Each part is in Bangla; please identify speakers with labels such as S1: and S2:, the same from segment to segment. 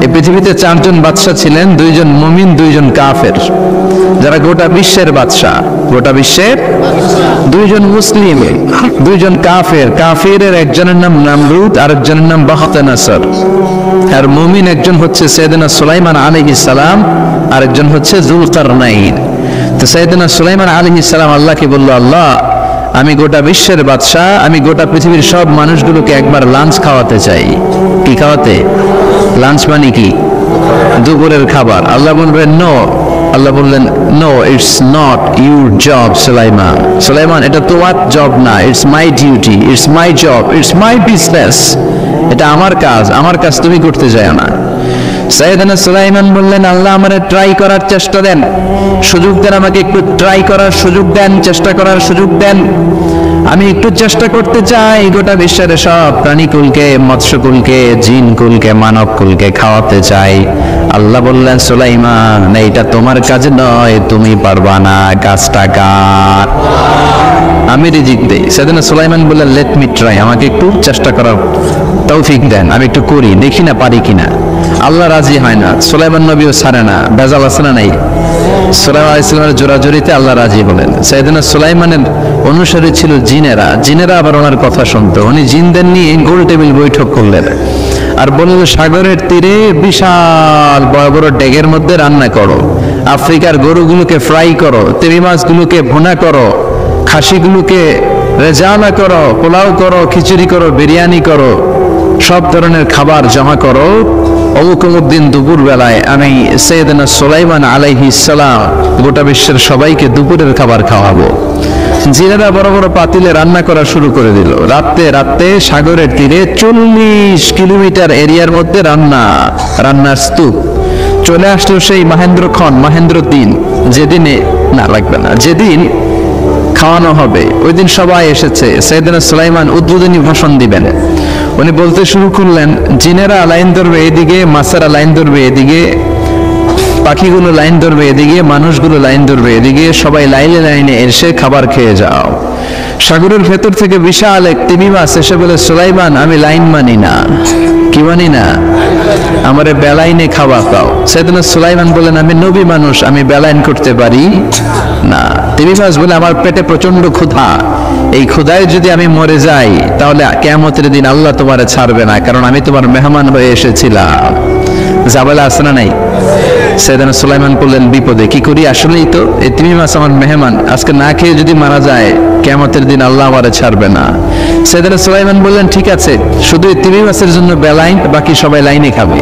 S1: এই পৃথিবীতে চারজন বাদশা ছিলেন, দুইজন মুমিন, দুইজন কাফের, যারা গোটা বিশ্বের বাদশা। গোটা বিশ্বের দুইজন মুসলিম, দুইজন কাফের। কাফেরের একজনের নাম নামরুদ, আরেকজনের নাম বাখতানাসর। আর মুমিন একজন হচ্ছে সাইয়েদনা সুলাইমান আলাইহিস সালাম, আরেকজন হচ্ছে যুলকারনাইন। তো সাইয়েদনা সুলাইমান আলাইহিস সালাম আল্লাহকে বলল, আল্লাহ আমি গোটা বিশ্বের বাদশা, আমি গোটা পৃথিবীর সব মানুষগুলোকে একবার লাঞ্চ খাওয়াতে চাই। কি খাওয়াতে? লাঞ্চ মানে কি? দুপুরের খাবার। আল্লাহ বলবেন নো। আল্লাহ বললেন no, it's not your job Sulaiman. Sulaiman, এটা তোমার জব না, it's my duty, it's my job, it's my business. এটা আমার কাজ, আমার কাজ তুমি করতে চাই না। সাইয়েদনা সুলাইমান বললেন, আল্লাহ আমারে ট্রাই করার চেষ্টা দেন, সুযোগ দেন, আমাকে একটু ট্রাই করার সুযোগ দেন, চেষ্টা করার সুযোগ দেন। আমি একটু চেষ্টা করতে চাই গোটা বিশ্বের সব প্রাণীকুলকে, মৎস্যকুলকে, জিনকুলকে, মানবকুলকে খাওয়াতে চাই। আল্লাহ বললেন, সুলাইমান এইটা তোমার কাজ নয়, তুমি পারবা না, কাজটা কার? আমি রিজিক দেই। সাইয়েদনা সুলাইমান বললেন, লেট মি ট্রাই, আমাকে একটু চেষ্টা করার তৌফিক দেন, আমি একটু করি, দেখি না পারি কিনা। আল্লাহ রাজি হয় না, সুলাইমান নবীও ছাড়ে না। বেজাল আছে না নাই? সুলাইমান আলাইহিস সালামের জোরাজুরিতে আল্লাহ রাজি হলেন। সাইয়েদনা সুলাইমানের অনুসারী ছিল জিনেরা। জিনেরা আবার ওনার কথা শুনতো। উনি জিনদের নিয়ে গোল টেবিল বৈঠক করলেন আর বললেন, সাগরের তীরে বিশাল বড় বড় ডেগের মধ্যে রান্না করো, আফ্রিকার গরুগুলোকে ফ্রাই করো, তেমি মাছগুলোকে ভুনা করো, খাসিগুলোকে রেজালা করো, পোলাও করো, খিচুড়ি করো, বিরিয়ানি করো, সব ধরনের খাবার জমা করো। অমুক অমুক দিন দুপুর বেলায় আমি সাইয়েদনা সুলাইমান আলাইহিস সালাম গোটা বিশ্বের সবাইকে দুপুরের খাবার খাওয়াবো। জিনেরা বড় বড় পাতিলে রান্না করা শুরু করে দিল। রাতে রাতে সাগরের তীরে 40 কিলোমিটার এরিয়ার মধ্যে রান্নার স্তূপ। চলে আসলো সেই মাহেন্দ্র দিন, যেদিনে না লাগবে না, যেদিন খাওয়ানো হবে ওই দিন সবাই এসেছে। সাইয়েদনা সুলাইমান উদ্বোধনী ভাষণ দিবেন। উনি বলতে শুরু করলেন, জিনেরা লাইন ধরবে এদিকে, মাছেরা লাইন ধরবে এদিকে, পাখিগুলো লাইন ধরবে এদিকে, মানুষগুলো লাইন ধরবে এদিকে, সবাই লাইনে লাইনে এসে খাবার খেয়ে যাও। সাগরের ভেতর থেকে বিশাল এক তিমি মাছ এসে বলে, সুলাইমান আমি লাইন মানি না। কি মানি না? আমারে বেলাইনে খাওয়া দাও। সাইয়েদনা সুলাইমান বলেন, আমি নবী মানুষ, আমি বেলাইন করতে পারি না। তিমি মাছ বলে, আমার পেটে প্রচন্ড ক্ষুধা, এই ক্ষুধায় যদি আমি মরে যাই তাহলে কিয়ামতের দিন আল্লাহ তোমারে ছাড়বে না, কারণ আমি তোমার মেহমান হয়ে এসেছিলাম। জাবেলা আছে না নাই? সাইয়েদনা সুলাইমান বললেন, বিপদে কি করি? আসলেই তো এই তিমি মাছ আমার মেহমান, আজকে না খেয়ে যদি মারা যায় কিয়ামতের দিন আল্লাহ আমারে ছাড়বে না। সাইয়েদনা সুলাইমান বললেন, ঠিক আছে, শুধু এই তিমি মাছের জন্য বেলাইন, বাকি সবাই লাইনে খাবে।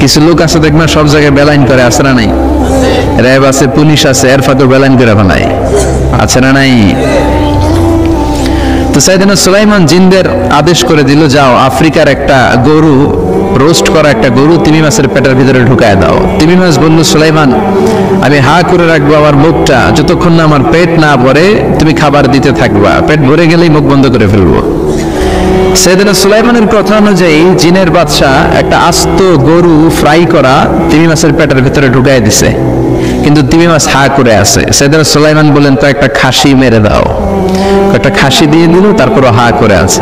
S1: কিছু লোক আছে দেখবেন সব জায়গায় বেলাইন করে, আছে না নাই? র্যাব আছে, পুলিশ আছে, এর ফাঁকে বেলাইন করে ফেলায়, আছে না নাই? তো সাইয়েদনা সুলাইমান জিনদের আদেশ করে দিল, যাও আফ্রিকার একটা গরু, রোস্ট করা একটা গরু তিমি মাছের পেটের ভিতরে ঢুকায় দাও। তিমি মাছ বলল, সুলাইমান আমি হা করে রাখবো আমার মুখটা, যতক্ষণ না আমার পেট না ভরে তুমি খাবার দিতে থাকবা, পেট ভরে গেলেই মুখ বন্ধ করে ফেলবো। সাইয়েদনা সুলাইমানের কথা অনুযায়ী জিনের বাদশা একটা আস্ত গরু ফ্রাই করা তিমি মাছের পেটের ভিতরে ঢুকায় দিছে, কিন্তু তিমি মাছ হা করে আছে। সাইয়েদনা সুলাইমান বলেন, তো একটা খাসি মেরে দাও। একটা খাসি দিয়ে দিল, তারপর হা করে আছে।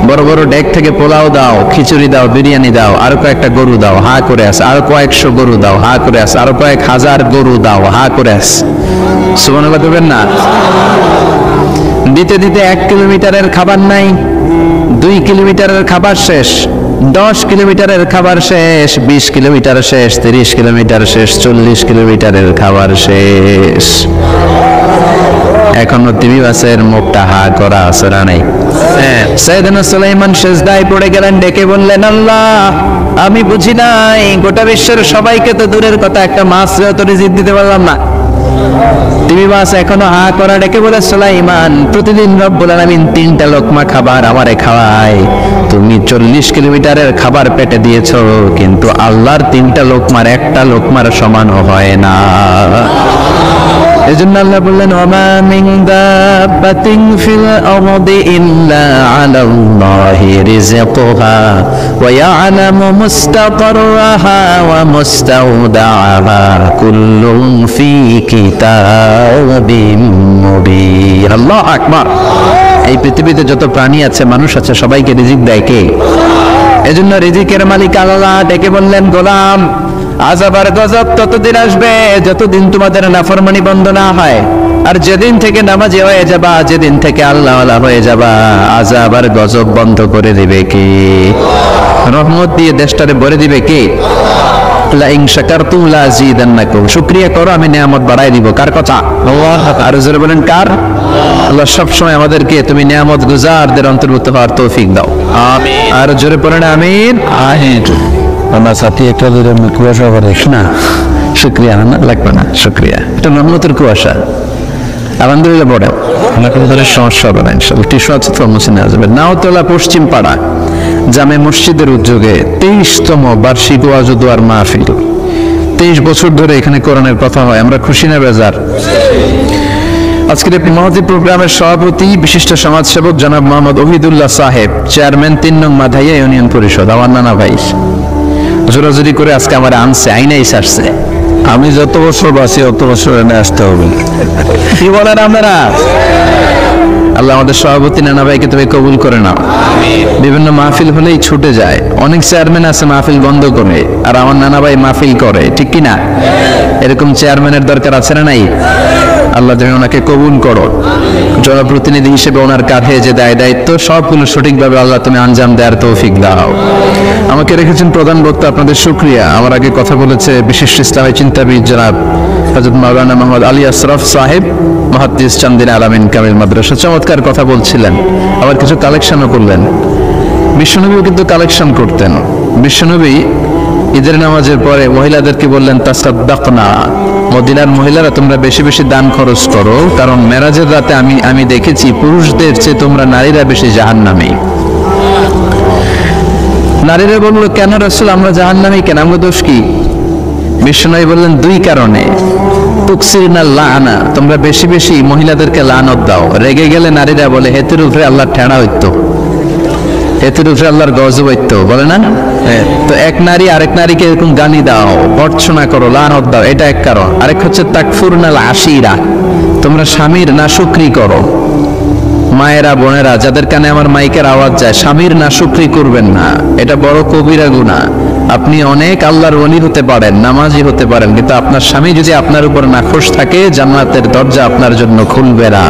S1: বড় বড় ডেক থেকে পোলাও দাও, খিচুড়ি দাও, বিরিয়ানি দাও, আরো কয়েকটা গরু দাও, হা করে আছে। আরো কয়েকশো গরু দাও, হা করে আছে। আরো কয়েক হাজার গরু দাও, হা করে আছে। সুবহানাল্লাহ দেবেন না? দিতে দিতে 1 কিলোমিটারের খাবার নাই, 2 কিলোমিটারের খাবার শেষ, 10 কিলোমিটারের খাবার শেষ, 20 কিলোমিটার শেষ, 30 কিলোমিটার শেষ, 40 কিলোমিটারের খাবার শেষ। এখনো তিমি মাছের মুখটা হা করা আছে না নাই? সাইয়েদনা সুলাইমান সিজদায় পড়ে গেলেন, ডেকে বললেন, আল্লাহ আমি বুঝি নাই, গোটা বিশ্বের সবাইকে তো দূরের কথা, একটা মাছ তো রিজিক দিতে পারলাম না। তিমি মাছ এখনো হা করা, ডেকে বলে, সুলাইমান প্রতিদিন রব্বুল আলামিন 3টা লোকমা খাবার আমারে খাওয়ায়, তুমি 40 কিলোমিটারের খাবার পেটে দিয়েছো, কিন্তু আল্লাহর 3টা লোকমার একটা লোকমার সমানও হয় না। এজন্য আল্লাহ বললেন, ওমা মিন দাব্বাতিন ফিল আরদি ইল্লা আলাল্লাহি রিজকুহা ওয়া ইয়ালামু মুস্তাকাররাহা ওয়া মুস্তাওদাআহা কুল্লুন ফি কিতাবিম মুবিন। আল্লাহু আকবার। এই পৃথিবীতে যত প্রাণী আছে, মানুষ আছে, সবাইকে রিজিক দেয় কে? এজন্য রিজিকের মালিক আল্লাহ ডেকে বললেন, গোলাম আযাব আর গজব ততদিন আসবে যতদিন তোমাদের নাফরমানি বন্ধ না হয়। আর যেদিন থেকে নামাজি হয়ে যাবা, যেদিন থেকে আল্লাহওয়ালা হয়ে যাবা, আযাব আর গজব বন্ধ করে দিবে কি? রহমত দিয়ে দেশটারে ভরে দিবে কি? লা ইন শাকারতুম লা আযীদান্নাকুম, শুকরিয়া করো আমি নিয়ামত বাড়াই দিব। কার কথা? আল্লাহ। আর জোরে বলেন কার? আল্লাহ সব সময় আমাদেরকে তুমি নিয়ামত গুজারদের অন্তর্ভুক্ত হওয়ার তৌফিক দাও, আমিন। আর জোরে পড়েন আমিন। আমিন।
S2: আমার সাথী একটা ধরে কুয়াশা করে
S1: না, শুকরিয়া না লাগবে না, শুকরিয়া। এটা রহমতের কুয়াশা। আলহামদুলিল্লাহ পড়ে অনেক ধরে সমস্যা হবে না ইনশাআল্লাহ। টিস্যু আছে তো মুছে নেওয়া যাবে। নাওতলা পশ্চিম পাড়া জামে মসজিদের উদ্যোগে 23তম বার্ষিক ওয়াজ ও দোয়ার মাহফিল। 23 বছর ধরে এখানে কোরআনের কথা হয়। আমরা খুশি না বেজার? আজকের এই মহতী প্রোগ্রামের সভাপতি বিশিষ্ট সমাজসেবক জনাব মোহাম্মদ ওহিদুল্লাহ সাহেব, চেয়ারম্যান 3 নং মাধাইয়া ইউনিয়ন পরিষদ, আমার নানা ভাই। জোরাজুরি করে আজকে আমার আনছে, আইনাই সারছে।
S2: আমি যত বছর বাঁচি অত বছর এনে আসতে হবে।
S1: কি বলেন আপনারা? আল্লাহ আমাদের সভাপতি নানা ভাইকে তুমি কবুল করে নাও। বিভিন্ন মাহফিল হলেই ছুটে যায়। অনেক চেয়ারম্যান আছে মাহফিল বন্ধ করে, আর আমার নানা ভাই মাহফিল করে, ঠিক কি না? এরকম চেয়ারম্যানের দরকার আছে না নাই? আল্লাহ তুমি ওনাকে কবুল করো। জনপ্রতিনিধি হিসেবে ওনার কাঁধে যে দায়িত্ব সবগুলো সঠিকভাবে আল্লাহ তুমি আঞ্জাম দেওয়ার তৌফিক দাও। আমাকে রেখেছেন প্রধান বক্তা, আপনাদের শুকরিয়া। আমার আগে কথা বলেছে বিশিষ্ট ইসলামী চিন্তাবিদ জনাব হযরত মাওলানা মোহাম্মদ আলী আশরাফ সাহেব, মুহাদ্দিস চান্দিনা আলামিন কামিল মাদ্রাসা। চমৎকার কথা বলছিলেন, আবার কিছু কালেকশনও করলেন। বিশ্বনবীও কিন্তু কালেকশন করতেন। বিশ্বনবী ঈদের নামাজের পরে মহিলাদেরকে বললেন, তাসাদ্দাকনা, মদিনার মহিলারা তোমরা বেশি বেশি দান খরচ করো, কারণ মেরাজের রাতে আমি দেখেছি পুরুষদের চেয়ে তোমরা নারীরা বেশি জাহান্নামী। নারীরা বলল, কেন রাসূল আমরা জাহান্নামী কেন, আমাদের দোষ কি? বিশ্বনবী বললেন, 2 কারণে। তুকসিরনা লাআনা, তোমরা বেশি বেশি মহিলাদেরকে লানত দাও। রেগে গেলে নারীরা বলে, হেতের উপরে আল্লাহর ঠেড়া হইতো, হেতের উপরে আল্লাহর গজব হইতো, বলে না? তো এক নারী আরেক নারীকে এরকম গালি দাও, ভর্ৎসনা করো, লানত দাও, এটা এক কারণ। আরেক হচ্ছে তাকফুরনাল আশিরা, তোমরা স্বামীর নাশুকরি করো। মায়েরা বোনেরা যাদের কানে আমার মাইকের আওয়াজ যায়, স্বামীর নাশুকরি করবেন না, এটা বড় কবিরা গুনাহ। আপনি অনেক আল্লাহর ওলি হতে পারেন, নামাজি হতে পারেন, কিন্তু আপনার স্বামী যদি আপনার উপর নাখোশ থাকে, জান্নাতের দরজা আপনার জন্য খুলবে না।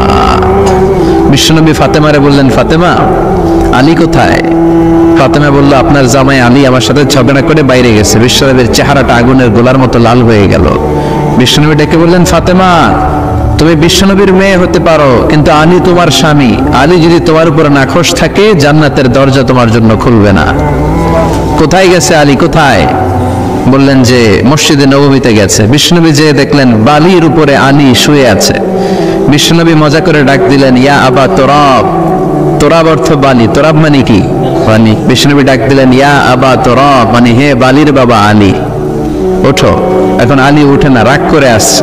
S1: বিশ্বনবী ফাতেমারে বললেন, ফাতেমা আলী কোথায়? ফাতেমা বলল, আপনার জামাই আলী আমার সাথে ঝগড়া করে বাইরে গেছে। বিশ্বনবীর চেহারাটা আগুনের গোলার মতো লাল হয়ে গেল। বিশ্বনবী ডেকে বললেন, ফাতেমা তুমি বিশ্বনবীর মেয়ে হতে পারো, কিন্তু আলী তোমার স্বামী। আলী যদি তোমার উপর নাখোশ থাকে, জান্নাতের দরজা তোমার জন্য খুলবে না। কোথায় গেছে আলী, কোথায়? বললেন যে মসজিদে নববীতে গেছে। বিশ্বনবী যে দেখলেন বালির উপরে আলী শুয়ে আছে। বিশ্বনবী মজা করে ডাক দিলেন, ইয়া আবা তোরাব। তোরাব অর্থ বালি, তোরাব মানে কি? বালি। বিশ্বনবী ডাক দিলেন, ইয়া আবা তোরাব, মানে হে বালির বাবা আলী, ওঠো। এখন আলী উঠে না, রাগ করে আসছে।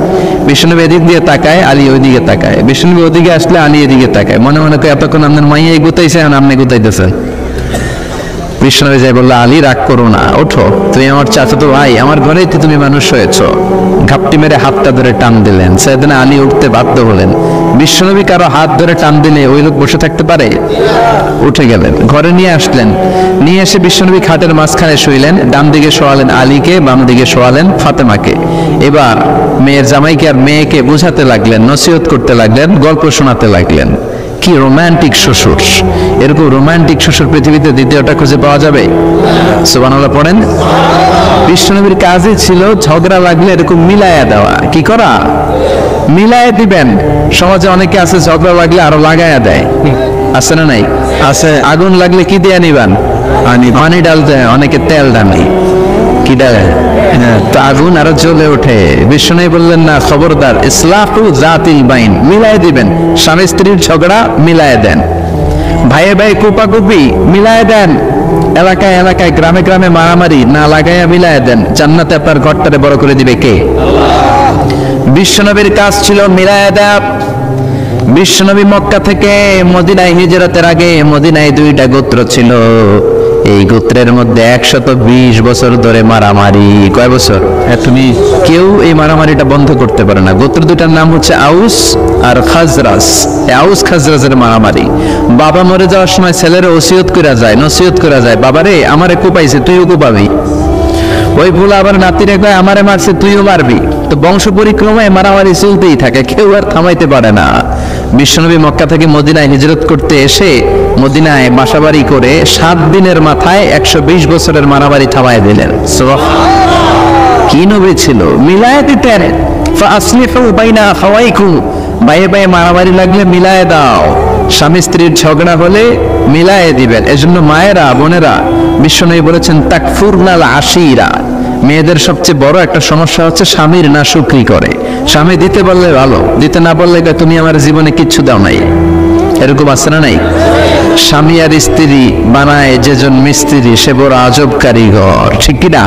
S1: বিশ্বনবী এদিক দিয়ে তাকায়, আলী ওইদিকে তাকায়। বিশ্বনবী ওদিকে আসলে আলী এদিকে তাকায়। মনে মনে করে এতক্ষণ আপনার মাইয়াই গুতাইছে, এখন আপনি গুতাইতেছেন। বিশ্বনবী যাই বললো, আলী রাগ করো না, ওঠো, তুমি আমার চাচাতো ভাই, আমার ঘরেই তো তুমি মানুষ হয়েছো। ঘাপটি মেরে হাতটা ধরে টান দিলেন। সেদিন আলী উঠতে বাধ্য হলেন। বিশ্বনবী কারো হাত ধরে টান দিলে ওই লোক বসে থাকতে পারে? উঠে গেলেন, ঘরে নিয়ে আসলেন। নিয়ে এসে বিশ্বনবী খাটের মাঝখানে শুইলেন। ডান দিকে শোয়ালেন আলীকে, বাম দিকে শোয়ালেন ফাতেমাকে। এবার মেয়ের জামাইকে আর মেয়েকে বুঝাতে লাগলেন, নসিহত করতে লাগলেন, গল্প শোনাতে লাগলেন। কি রোমান্টিক শ্বশুর! এরকম রোমান্টিক শ্বশুর পৃথিবীতে দ্বিতীয়টা খুঁজে পাওয়া যাবে? সুবহানাল্লাহ পড়েন। বিশ্বনবীর কাজই ছিল ঝগড়া লাগলে এরকম মিলায়া দেওয়া। কি করা? মিলায়া দিবেন। সমাজে অনেকে আছে ঝগড়া লাগলে আরো লাগায়া দেয়, আছে না নাই? আছে। আগুন লাগলে কি দিয়ে নিবান? পানি ডালতে, অনেকে তেল ডালে। কি ডালে? তো আগুন আরো জ্বলে ওঠে। বিশ্বনবী বললেন, না, খবরদার, ইসলাহু যাতিল বাইন, মিলায় দিবেন। স্বামী স্ত্রীর ঝগড়া মিলায় দেন, ভাইয়ে ভাই কুপাকুপি মিলায় দেন, এলাকায় এলাকায় গ্রামে গ্রামে মারামারি না লাগাইয়া মিলায় দেন। জান্নাতে আপনার ঘরটারে বড় করে দিবে কে? বিশ্বনবীর কাজ ছিল মিলায় দেয়া। বিশ্বনবী মক্কা থেকে মদিনায় হিজরতের আগে মদিনায় 2টা গোত্র ছিল, এই গোত্রের মধ্যে 120 বছর ধরে মারামারি। কয় বছর?
S2: তুমি
S1: কেউ এই মারামারিটা বন্ধ করতে পারে না। গোত্র দুটার নাম হচ্ছে আউস আর খাজরাজ। এই আউস খাজরাজের মারামারি। বাবা মরে যাওয়ার সময় ছেলেরা ওসিয়ত করা যায়, নসিহত করা যায়, বাবারে আমারে কোপাইছে তুইও কোপাবি। ওই ভুলা আবার নাতিরে কয় আমারে মারছে তুইও মারবি। তো বংশ পরিক্রমায় মারামারি চলতেই থাকে, কেউ আর থামাইতে পারে না। বিশ্বনবী মক্কা থেকে মদিনায় হিজরত করতে এসে মদিনায় বাসাবাড়ি করে 7 দিনের মাথায় 120 বছরের মারামারি থামায় দিলেন। কি নবী ছিল, মিলায় দিতেন। ফাসলিহু বাইনা আখাওয়াইকুম, ভাইয়ে ভাইয়ে মারামারি লাগলে মিলায় দাও। স্বামী স্ত্রীর ঝগড়া হলে মিলায়ে দিবেন। এজন্য মায়েরা বোনেরা বিশ্বনবী বলেছেন তাকফুরনাল আশিরা, মেয়েদের সবচেয়ে বড় একটা সমস্যা হচ্ছে স্বামীর না শুকরি করে। স্বামী দিতে বললে ভালো, দিতে না বললে তুমি আমার জীবনে কিচ্ছু দাও নাই, এরকম আছে না নাই? স্বামী আর স্ত্রী বানায় যেজন মিস্ত্রি সে বড় আজব কারিগর, ঠিক কিনা?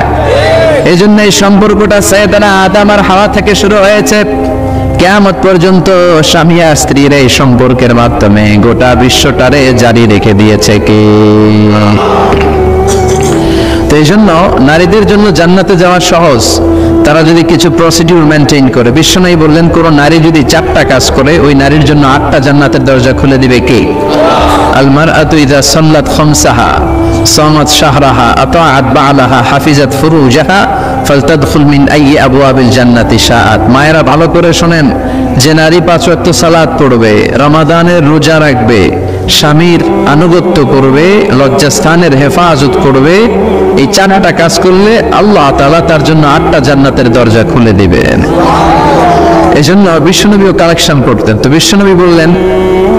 S1: এই জন্য এই সম্পর্কটা সাইয়েদানা আদম আর হাওয়া থেকে শুরু হয়েছে। কিয়ামত পর্যন্ত স্বামী আর স্ত্রীর এই সম্পর্কের মাধ্যমে গোটা বিশ্বটারে জারি রেখে দিয়েছে কে? তো এই জন্য নারীদের জন্য জান্নাতে যাওয়া সহজ, তারা যদি কিছু প্রসিডিউর মেনটেন করে। বিশ্বনবী বললেন কোন নারী যদি 4টা কাজ করে ওই নারীর জন্য 8টা জান্নাতের দরজা খুলে দিবে কে? আল মারআতু ইযা সাল্লাত খামসাহা সামাত শাহরাহা আতাআত বা'লাহা হাফিজাত ফুরুজাহা ফালতাদখুল মিন আইয়ি আবওয়াবিল জান্নাতি শাআত। মায়েরা ভালো করে শুনেন, যে নারী 5 ওয়াক্ত সালাত পড়বে, রমাদানের রোজা রাখবে, স্বামীর আনুগত্য করবে, লজ্জাস্থানের হেফাজত করবে, এই 4টা কাজ করলে আল্লাহ তাআলা তার জন্য 8টা জান্নাতের দরজা খুলে দিবেন। এজন্য বিশ্বনবীও কালেকশন করতেন। তো বিশ্বনবী বললেন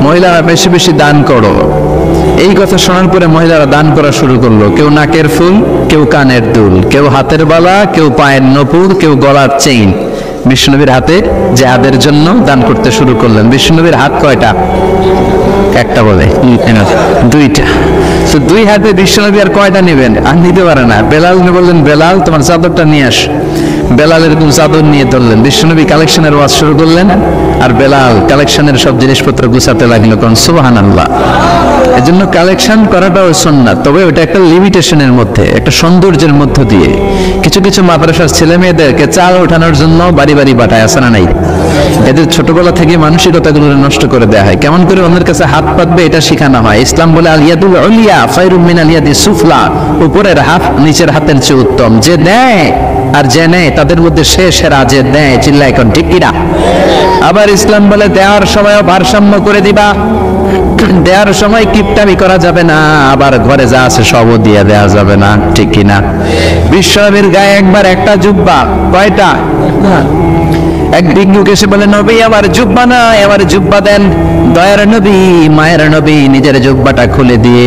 S1: মহিলারা বেশি বেশি দান করো। এই কথা শোনার পরে মহিলারা দান করা শুরু করলো। কেউ নাকের ফুল, কেউ কানের দুল, কেউ হাতের বালা, কেউ পায়ের নপুর, কেউ গলার চেইন বিশ্বনবীর হাতে জিহাদের জন্য দান করতে শুরু করলেন। বিশ্বনবীর হাত কয়টা? একটা বলে 2টা। তো 2 হাতে বিশ্বনবী আর কয়টা নেবেন? আর নিতে পারে না। বেলাল বললেন বেলাল তোমার চাদরটা নিয়ে আস। বেলাল এরকম চাদর নিয়ে ধরলেন। বিশ্বনবী কালেকশনের ওয়াজ শুরু করলেন আর বেলাল কালেকশনের সব জিনিসপত্র গুছাতে লাগলো। কোন সুবহানাল্লাহ। এজন্য কালেকশন করাটাও সুন্নাত, তবে ওটা একটা লিমিটেশনের মধ্যে, একটা সৌন্দর্যের মধ্য দিয়ে। কিছু কিছু মাদ্রাসার ছেলে মেয়েদেরকে চাল ওঠানোর জন্য বাড়ি বাড়ি পাঠায়, আছে না নাই? এদের ছোটবেলা থেকে মানসিকতাগুলো নষ্ট করে দেওয়া হয়। কেমন করে ওদের কাছে হাত পাতবে এটা শেখানো হয়। ইসলাম বলে আল ইয়াদুল উলিয়া খায়রুম মিনাল ইয়াদি সুফলা, উপরের হাত নিচের হাতের চেয়ে উত্তম। যে দেয় আর যে নেয় তাদের মধ্যে সে সেরা, যে দেয়। চিল্লায় এখন ঠিক কিনা? আবার ইসলাম বলে দেওয়ার সময়ও ভারসাম্য করে দিবা, দেওয়ার সময় কিপটামি করা যাবে না, আবার ঘরে যা আছে সবও দিয়ে দেওয়া যাবে না, ঠিক কিনা? বিশ্বনবীর গায়ে একবার একটা জুব্বা, কয়টা? এক ভিক্ষুক এসে বলে নবী আমার জুব্বা নাই, আমার জুব্বা দেন। দয়ার নবী মায়ের নবী নিজের জুব্বাটা খুলে দিয়ে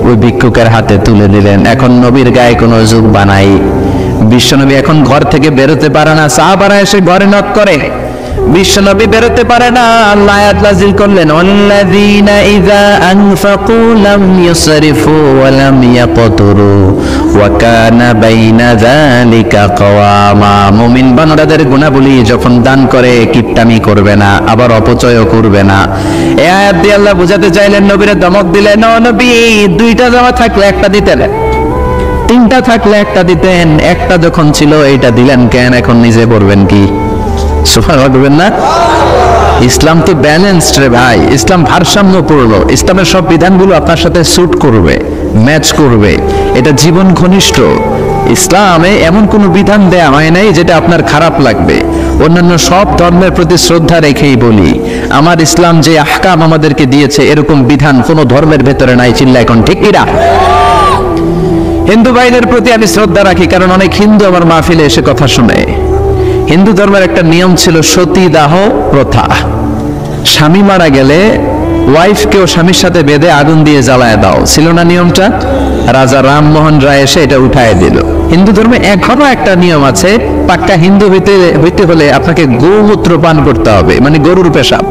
S1: ওই ভিক্ষুকের হাতে তুলে দিলেন। এখন নবীর গায়ে কোনো জুব্বা নাই। বিশ্বনবী এখন ঘর থেকে বেরোতে পারে না। সাহাবারা এসে ঘরে নক করে, বিশ্বনবী বেরোতে পারে না। আল্লাহ আয়াত নাযিল করলেন ওয়াল্লাযীনা ইযা আনফাকু লাম ইউসরিফু ওয়া লাম ইয়াকতুরু ওয়া কানা বাইনা যালিকা কওয়ামা। মুমিন বান্দাদের গুণাবলী যখন দান করে কিপটামি করবে না, আবার অপচয়ও করবে না। এই আয়াত দিয়ে আল্লাহ বোঝাতে চাইলেন, নবীরে ধমক দিলেন, ও নবী 2টা জামা থাকলে একটা দিতেন, 3টা থাকলে একটা দিতেন, একটা যখন ছিল এইটা দিলেন কেন? এখন নিজে পড়বেন কি? সুবহানাল্লাহ বলবেন না? ইসলাম তো ব্যালেন্সড রে ভাই, ইসলাম ভারসাম্যপূর্ণ। ইসলামের সব বিধানগুলো আপনার সাথে স্যুট করবে, ম্যাচ করবে, এটা জীবন ঘনিষ্ঠ। ইসলামে এমন কোন বিধান দেয়া হয় নাই যেটা আপনার খারাপ লাগবে। অন্যান্য সব ধর্মের প্রতি শ্রদ্ধা রেখেই বলি, আমার ইসলাম যে আহকাম আমাদেরকে দিয়েছে এরকম বিধান কোন ধর্মের ভেতরে নাই। চিল্লা এখন ঠিক কিনা? হিন্দু ভাইদের প্রতি আমি শ্রদ্ধা রাখি, কারণ অনেক হিন্দু আমার মাহফিলে এসে কথা শুনে। হিন্দু ধর্মের একটা নিয়ম ছিল সতীদাহ প্রথা। স্বামী মারা গেলে ওয়াইফকেও স্বামীর সাথে বেঁধে আগুন দিয়ে জ্বালায় দাও, ছিল না নিয়মটা? রাজা রামমোহন রায় এসে এটা উঠায় দিল। হিন্দু ধর্মে এখনো একটা নিয়ম আছে, পাক্কা হিন্দু হইতে হলে আপনাকে গোমূত্র পান করতে হবে, মানে গরুর পেশাব।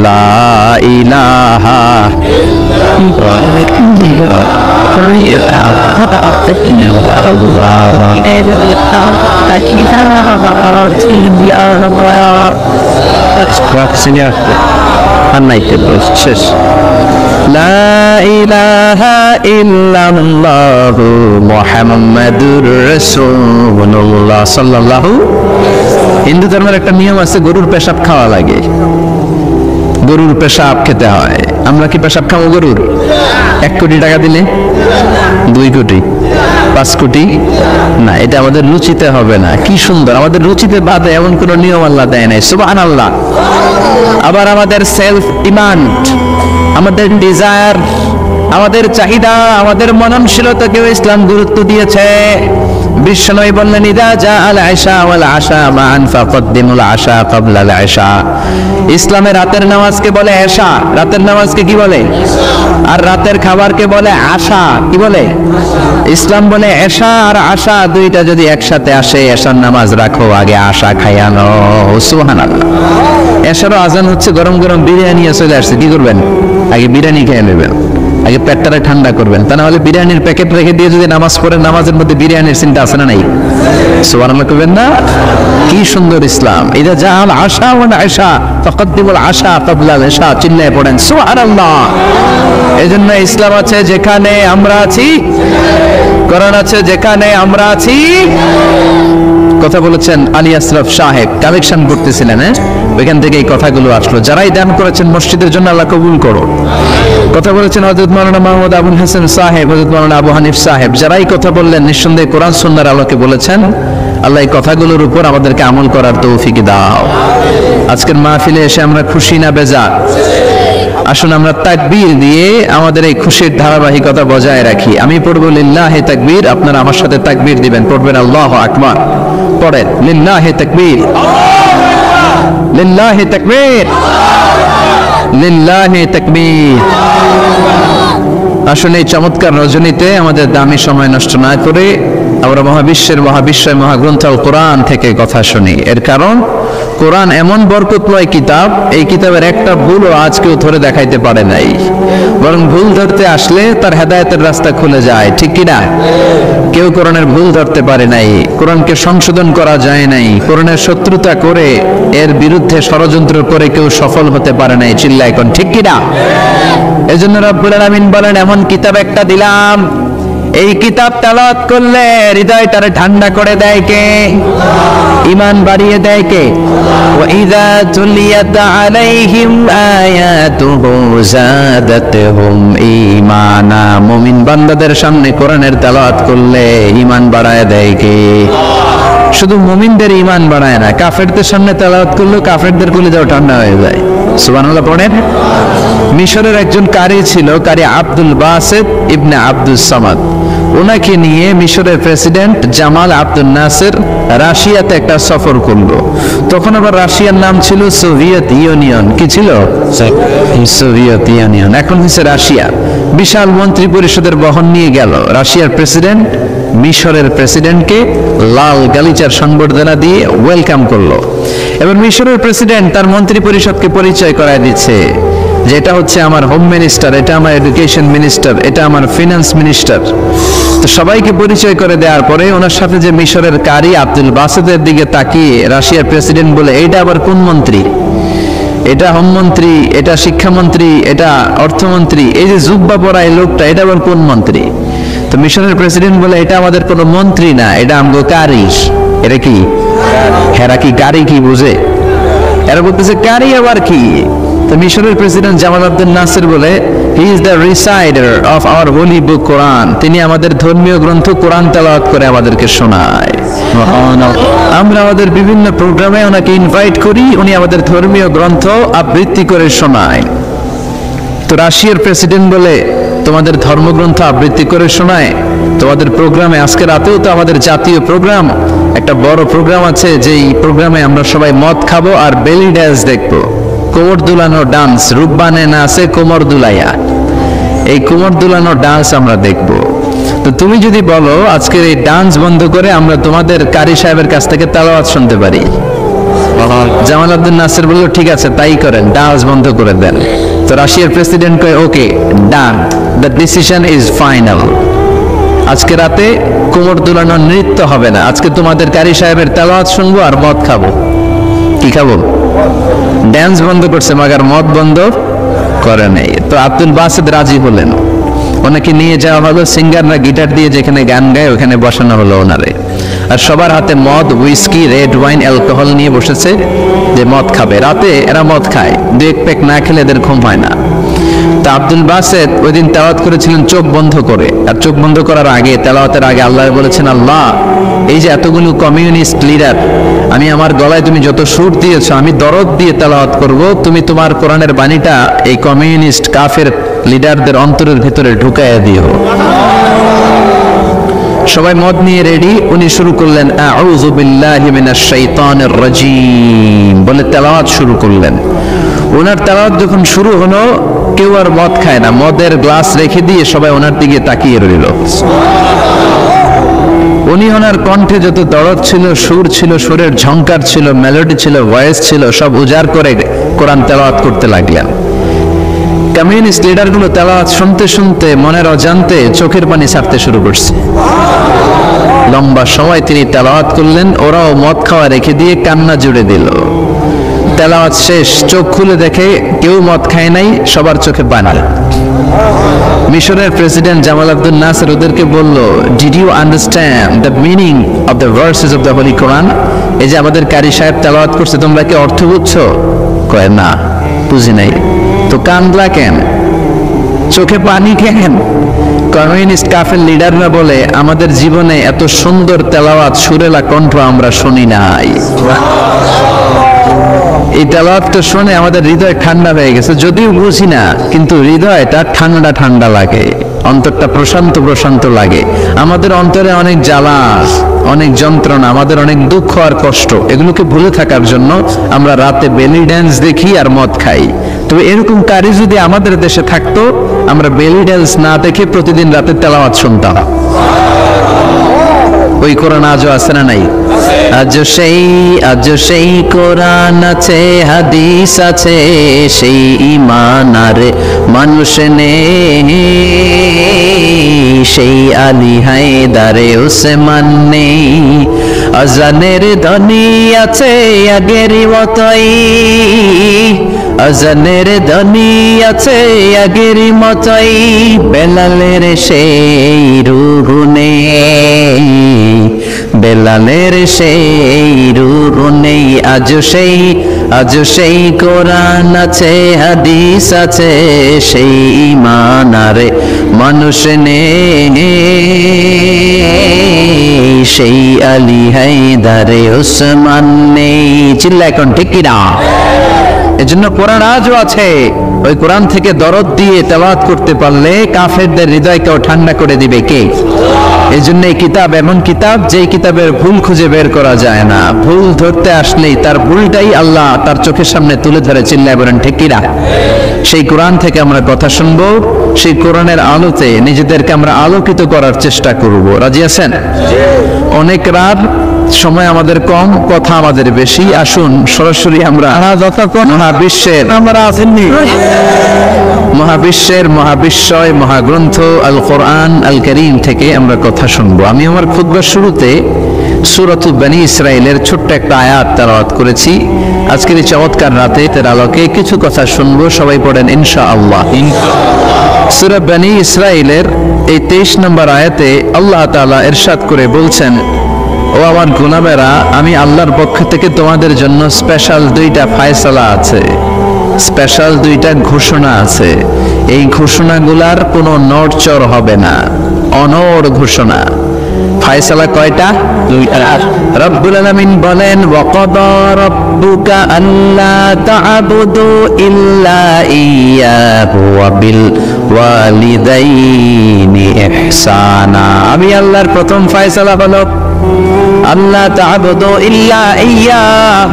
S1: লা ইলাহা শেষ। লা ইলাহা ইল্লাল্লাহু মুহাম্মাদুর রাসূলুল্লাহ সাল্লাল্লাহু। হিন্দু ধর্মের একটা নিয়ম আছে, গরুর পেশাব খাওয়া লাগে, গরুর পেশাব খেতে হয়। আমরা কি পেশাব খাবো গরুর? 1 কোটি টাকা দিলে? 2 কোটি? 5 কোটি? না, এটা আমাদের রুচিতে হবে না। কি সুন্দর, আমাদের রুচিতে বাদে এমন কোন নিয়ম আল্লাহ দেয় নাই। সুবহানাল্লাহ। আবার আমাদের সেলফ ডিমান্ড, আমাদের ডিজায়ার, আমাদের চাহিদা, আমাদের মননশীলতাকেও ইসলাম গুরুত্ব দিয়েছে। বিশ্বনবী বললেন, ইদা জা আল আশা ওয়াল আশা মান ফাকদ্দিমুল আশা ক্বাবলা আল আশা। ইসলামে রাতের নামাজকে বলে এশা, রাতের নামাজকে কি বলে? আর রাতের খাবারকে বলে আশা, কি বলে? ইসলাম বলে এশা আর আশা দুইটা যদি একসাথে আসে, এশার নামাজ রাখো, আগে আশা খায়ানো। সুবহানাল্লাহ। এশারও আজান হচ্ছে, গরম গরম বিরিয়ানি চলে আসছে, কি করবেন? আগে বিরিয়ানি খেয়ে নেবেন, আগে পেটটারে ঠান্ডা করবেন। তা না হলে বিরিয়ানির প্যাকেট রেখে দিয়ে যদি নামাজ পড়েন, নামাজের মধ্যে বিরিয়ানির চিন্তা আছে না নাই? সুবহানাল্লাহ করবেন না? কি সুন্দর ইসলাম। ইদা জাআল আশা ওয়াল আশা ফাকদ্দিমুল আশা ক্বাবলা আল আশা। চিল্লায়ে পড়েন সুবহানাল্লাহ। এজন্য ইসলাম আছে যেখানে আমরা আছি, কোরআন আছে যেখানে আমরা আছি। কথা বলেছেন আলী আশরাফ সাহেব, কালেকশন করতেছিলেন, ওইখান থেকে এই কথাগুলো আসলো। যারাই দান করেছেন মসজিদের জন্য আল্লাহ কবুল করো। কথা বলেছেন হযরত মাওলানা মাহমুদ আবুল হাসান সাহেব, হযরত মাওলানা আবু হানিফ সাহেব, যারাই কথা বললেন নিঃসন্দেহে কোরআন সুন্নাহর আলোকে বলেছেন। আল্লাহ এই কথাগুলোর উপর আমাদেরকে আমল করার তৌফিক দাও। আজকের মাহফিলে এসে আমরা খুশি না বেজার? আসুন আমরা তাকবীর দিয়ে আমাদের এই খুশির ধারাবাহিকতা বজায় রাখি। আমি পড়ব লিল্লাহি তাকবীর, আপনারা আমার সাথে তাকবীর দিবেন। পড়বেন আল্লাহু আকবার। পড়েন লিল্লাহি তাকবীর, লিল্লাহি তাকবীর, লিল্লাহি তাকবীর। আসলে এই চমৎকার রজনীতে আমাদের দামি সময় নষ্ট না করে আমরা মহাবিশ্বের মহাবিশ্বয় মহাগ্রন্থ আল কোরআন থেকে কথা শুনি। এর কারণ কোরআন এমন বরকতময় কিতাব, এই কিতাবের একটা ভুলও আজ কেউ ধরে দেখাইতে পারে নাই, বরং ভুল ধরতে আসলে তার হেদায়েতের রাস্তা খুলে যায়। ঠিক কিনা? কেউ কোরআনের ভুল ধরতে পারে নাই, কোরআনকে সংশোধন করা যায় নাই, কোরআনের শত্রুতা করে এর বিরুদ্ধে ষড়যন্ত্র করে কেউ সফল হতে পারে নাই। চিল্লায় কোন ঠিক কিনা? এজন্য রব্বুল আলামিন বলেন, এমন কিতাব একটা দিলাম, এই কিতাব তেলাওয়াত করলে হৃদয়টারে ঠান্ডা করে দেয় কে? ঈমান বাড়িয়ে দেয় কে? ওয়া ইযা তুলিয়াত আলাইহিম আয়াতুহু যাদাতহুম ঈমানা। মুমিন বান্দাদের সামনে কোরআনের তেলাওয়াত করলে ঈমান বাড়ায় দেয় কে? শুধু মুমিনদের ঈমান বাড়ায় না, কাফেরদের সামনে তেলাওয়াত করলে কাফেরদের কলিজাও ঠান্ডা হয়ে যায়। সুবহানাল্লাহ পড়েন। মিশরের একজন কারি ছিল, কারি আব্দুল বাসিত ইবনে আব্দুস সামাদ। ওনাকে নিয়ে মিশরের প্রেসিডেন্ট জামাল আব্দুল নাসির রাশিয়াতে একটা সফর করলো। তখন আবার রাশিয়ার নাম ছিল সোভিয়েত ইউনিয়ন। কি ছিল? সোভিয়েত ইউনিয়ন, এখন হচ্ছে রাশিয়া। বিশাল মন্ত্রী পরিষদের বহন নিয়ে গেল। রাশিয়ার প্রেসিডেন্ট মিশরের প্রেসিডেন্টকে লাল গালিচার সংবর্ধনা দিয়ে ওয়েলকাম করলো। এবার মিশরের প্রেসিডেন্ট তার মন্ত্রী পরিষদকে পরিচয় করায় দিচ্ছে যে এটা হচ্ছে আমার হোম মিনিস্টার, এটা আমার এডুকেশন মিনিস্টার, এটা আমার ফিনান্স মিনিস্টার। তো সবাইকে পরিচয় করে দেওয়ার পরে ওনার সাথে যে মিশরের কারি আব্দুল বাসিতের দিকে তাকিয়ে রাশিয়ার প্রেসিডেন্ট বলে, এইটা আবার কোন মন্ত্রী? এটা হোমমন্ত্রী, এটা শিক্ষামন্ত্রী, এটা অর্থমন্ত্রী, এই যে জুব্বা পরা এই লোকটা, এটা আবার কোন মন্ত্রী? তো মিশরের প্রেসিডেন্ট বলে, এটা আমাদের কোনো মন্ত্রী না, এটা আমগো কারি। এটা কি? হেরা কি কারি কি বুঝে? এরা বলতেছে কারি আবার কি? তো মিশরের প্রেসিডেন্ট জামাল আব্দুল নাসির বলে, he is the reciter of our holy book Quran. তিনি আমাদের ধর্মীয় গ্রন্থ কোরআন তেলাওয়াত করে আমাদেরকে শোনায়। আমরা আমাদের বিভিন্ন প্রোগ্রামে ওনাকে ইনভাইট করি, উনি আমাদের ধর্মীয় গ্রন্থ আবৃত্তি করে শোনায়। তো রাশিয়ার প্রেসিডেন্ট বলে, তোমাদের ধর্মগ্রন্থ আবৃত্তি করে শোনায় তোমাদের প্রোগ্রামে? আজকে রাতেও তো আমাদের জাতীয় প্রোগ্রাম, একটা বড় প্রোগ্রাম আছে, যেই প্রোগ্রামে আমরা সবাই মদ খাবো আর বেলি ড্যান্স দেখবো। কোমর দুলানো ডান্স, রূপবানে নাচে কোমর দুলাইয়া, এই কোমর দুলানো ডান্স আমরা দেখব। তো তুমি যদি বলো আজকের এই ডান্স বন্ধ করে আমরা তোমাদের কারি সাহেবের কাছ থেকে তেলাওয়াত শুনতে পারি, জামাল আব্দুল নাসির বলল ঠিক আছে তাই করেন, ডান্স বন্ধ করে দেন। তো রাশিয়ার প্রেসিডেন্ট কয় ওকে ডান, দ্য ডিসিশন ইজ ফাইনাল। আজকে রাতে কোমর দুলানো নৃত্য হবে না, আজকে তোমাদের কারি সাহেবের তেলাওয়াত শুনবো আর মদ খাবো। কি খাবো? ড্যান্স বন্ধ করছে মাগার মদ বন্ধ করে নাই। তো আব্দুল বাসেদ রাজি হলেন, ওনাকে নিয়ে যাওয়া হলো, সিঙ্গাররা গিটার দিয়ে যেখানে গান গায় ওখানে বসানো হলো ওনারে। আর সবার হাতে মদ, উইস্কি, রেড ওয়াইন, অ্যালকোহল নিয়ে বসেছে যে মদ খাবে। রাতে এরা মদ খায়, দু এক প্যাক না খেলে এদের ঘুম হয় না। তা আব্দুল বাসেদ ওই দিন তেলাওয়াত করেছিলেন চোখ বন্ধ করে। আর চোখ বন্ধ করার আগে, তেলাওয়াতের আগে আল্লাহ বলেছেন, আল্লাহ এই যে এতগুলো কমিউনিস্ট লিডার, আমি আমার গলায় তুমি যত সুর দিয়েছো, আমি দরদ দিয়ে তেলাওয়াত করব, তুমি তোমার কোরআনের বাণীটা এই কমিউনিস্ট কাফের লিডারদের অন্তরের ভিতরে ঢুকাইয়া দিও। সবাই মদ নিয়ে রেডি, উনি শুরু করলেন আউযু বিল্লাহি মিনাশ শাইতানির রাজীম বলে তেলাওয়াত শুরু করলেন। ওনার তেলাওয়াত যখন শুরু হলো, কেউ আর মদ খায় না, মদের গ্লাস রেখে দিয়ে সবাই ওনার দিকে তাকিয়ে রইল। উনি ওনার কণ্ঠে যত দরদ ছিল, সুর ছিল, সুরের ঝংকার ছিল, মেলোডি ছিল, ভয়েস ছিল, সব উজাড় করে কোরআন তেলাওয়াত করতে লাগলেন। কমিউনিস্ট লিডারগুলো তেলাওয়াত শুনতে শুনতে মনের অজান্তে চোখের পানি ছাড়তে শুরু করছে। লম্বা সময় তিনি তেলাওয়াত করলেন, ওরাও মদ খাওয়া রেখে দিয়ে কান্না জুড়ে দিল। তেলাওয়াত শেষ, চোখ খুলে দেখে কেউ মদ খায় নাই, সবার চোখে পানি। মিশরের প্রেসিডেন্ট জামাল আব্দুল নাসের ওদেরকে বলল, did you understand the meaning of the verses of the holy Quran? এই যে আমাদের কারি সাহেব তেলাওয়াত করছে, তোমরা কি অর্থ বুঝছো? কয় না, বুঝি নাই। তো কান্দলা কেন, চোখে পানি কেন? কমিউনিস্ট কাফের লিডাররা বলে, আমাদের জীবনে এত সুন্দর তেলাওয়াত, সুরেলা কণ্ঠ আমরা শুনি নাই। এই তেলাওয়াতটা শুনে আমাদের হৃদয় ঠান্ডা হয়ে গেছে, যদিও বুঝি না, কিন্তু হৃদয়টা ঠান্ডা ঠান্ডা লাগে, অন্তরটা প্রশান্ত প্রশান্ত লাগে। আমাদের অন্তরে অনেক জ্বালা, অনেক যন্ত্রণা, আমাদের অনেক দুঃখ আর কষ্ট, এগুলোকে ভুলে থাকার জন্য আমরা রাতে বেলি ড্যান্স দেখি আর মদ খাই। তবে এরকম কারি যদি আমাদের দেশে থাকতো, আমরা বেলি ড্যান্স না দেখে প্রতিদিন রাতে তেলাওয়াত শুনতাম। ওই কোরআন আজও আছে না নাই? আজও সেই কোরআন আছে, হাদিস আছে, সেই ঈমান আর মানুষ নেই, সেই আলী হায়দারে উসমান নেই। আজানের ধ্বনি আছে আগের মতোই, আজানের ধ্বনি আছে আগের মতোই, বেলালের সেই রূহ নেই, বেলালের সেই রূহ নেই। আজও সেই কোরআন আছে, হাদিস আছে, সেই ঈমান আর মানুষ নেই, সেই আলী হায়দারে উসমান নেই। চিল্লা এখন ঠিক কিনা? এজন্য কোরআন আজও আছে। ওই কোরআন থেকে দরদ দিয়ে তেলাওয়াত করতে পারলে কাফেরদের হৃদয়কেও ঠান্ডা করে দিবে কে? এই জন্য এই কিতাব এমন কিতাব, যেই কিতাবের ভুল খুঁজে বের করা যায় না। ভুল ধরতে আসলেই তার ভুলটাই আল্লাহ তার চোখের সামনে তুলে ধরে। চিল্লায় বলেন ঠিক কিনা? সেই কোরআন থেকে আমরা কথা শুনবো, সেই কোরআনের আলোতে নিজেদেরকে আমরা আলোকিত করার চেষ্টা করব। রাজি আছেন? অনেক রাত, সময় আমাদের কম, কথা আমাদের বেশি। আসুন সরাসরি আমরা মহাবিশ্বের মহাবিশ্বয় মহাগ্রন্থ আল কোরআন আল কারীম থেকে আমরা কথা শুনবো। আমি আমার খুতবার শুরুতে সূরাতুল বনী ইসরাইলের ছোট্ট একটা আয়াত তেলাওয়াত করেছি। আজকের এই চমৎকার রাতে এর আলোকে কিছু কথা শুনবো। সবাই পড়েন ইনশাআল্লাহ। সূরা বনী ইসরাইলের এই 23 নম্বর আয়াতে আল্লাহ তাআলা ইরশাদ করে বলছেন, ও আমার গোলামেরা, আমি আল্লাহর পক্ষ থেকে তোমাদের জন্য স্পেশাল 2টা ফায়সালা আছে, স্পেশাল 2টা ঘোষণা আছে। এই ঘোষণাগুলার কোনো নড়চড় হবে না, অনড় ঘোষণা। ফায়সালা কয়টা? 2টা। রব্বুল আলামিন বলেন, ওয়াকাদা রাব্বুকা আল্লা তা'বুদু ইল্লা ইয়্যাহু ওয়া বিল ওয়ালিদাইনি ইহসানা। আমি আল্লাহর প্রথম ফায়সালা হলো আল্লাহ তা'বুদু ইল্লা ইয়্যাহ।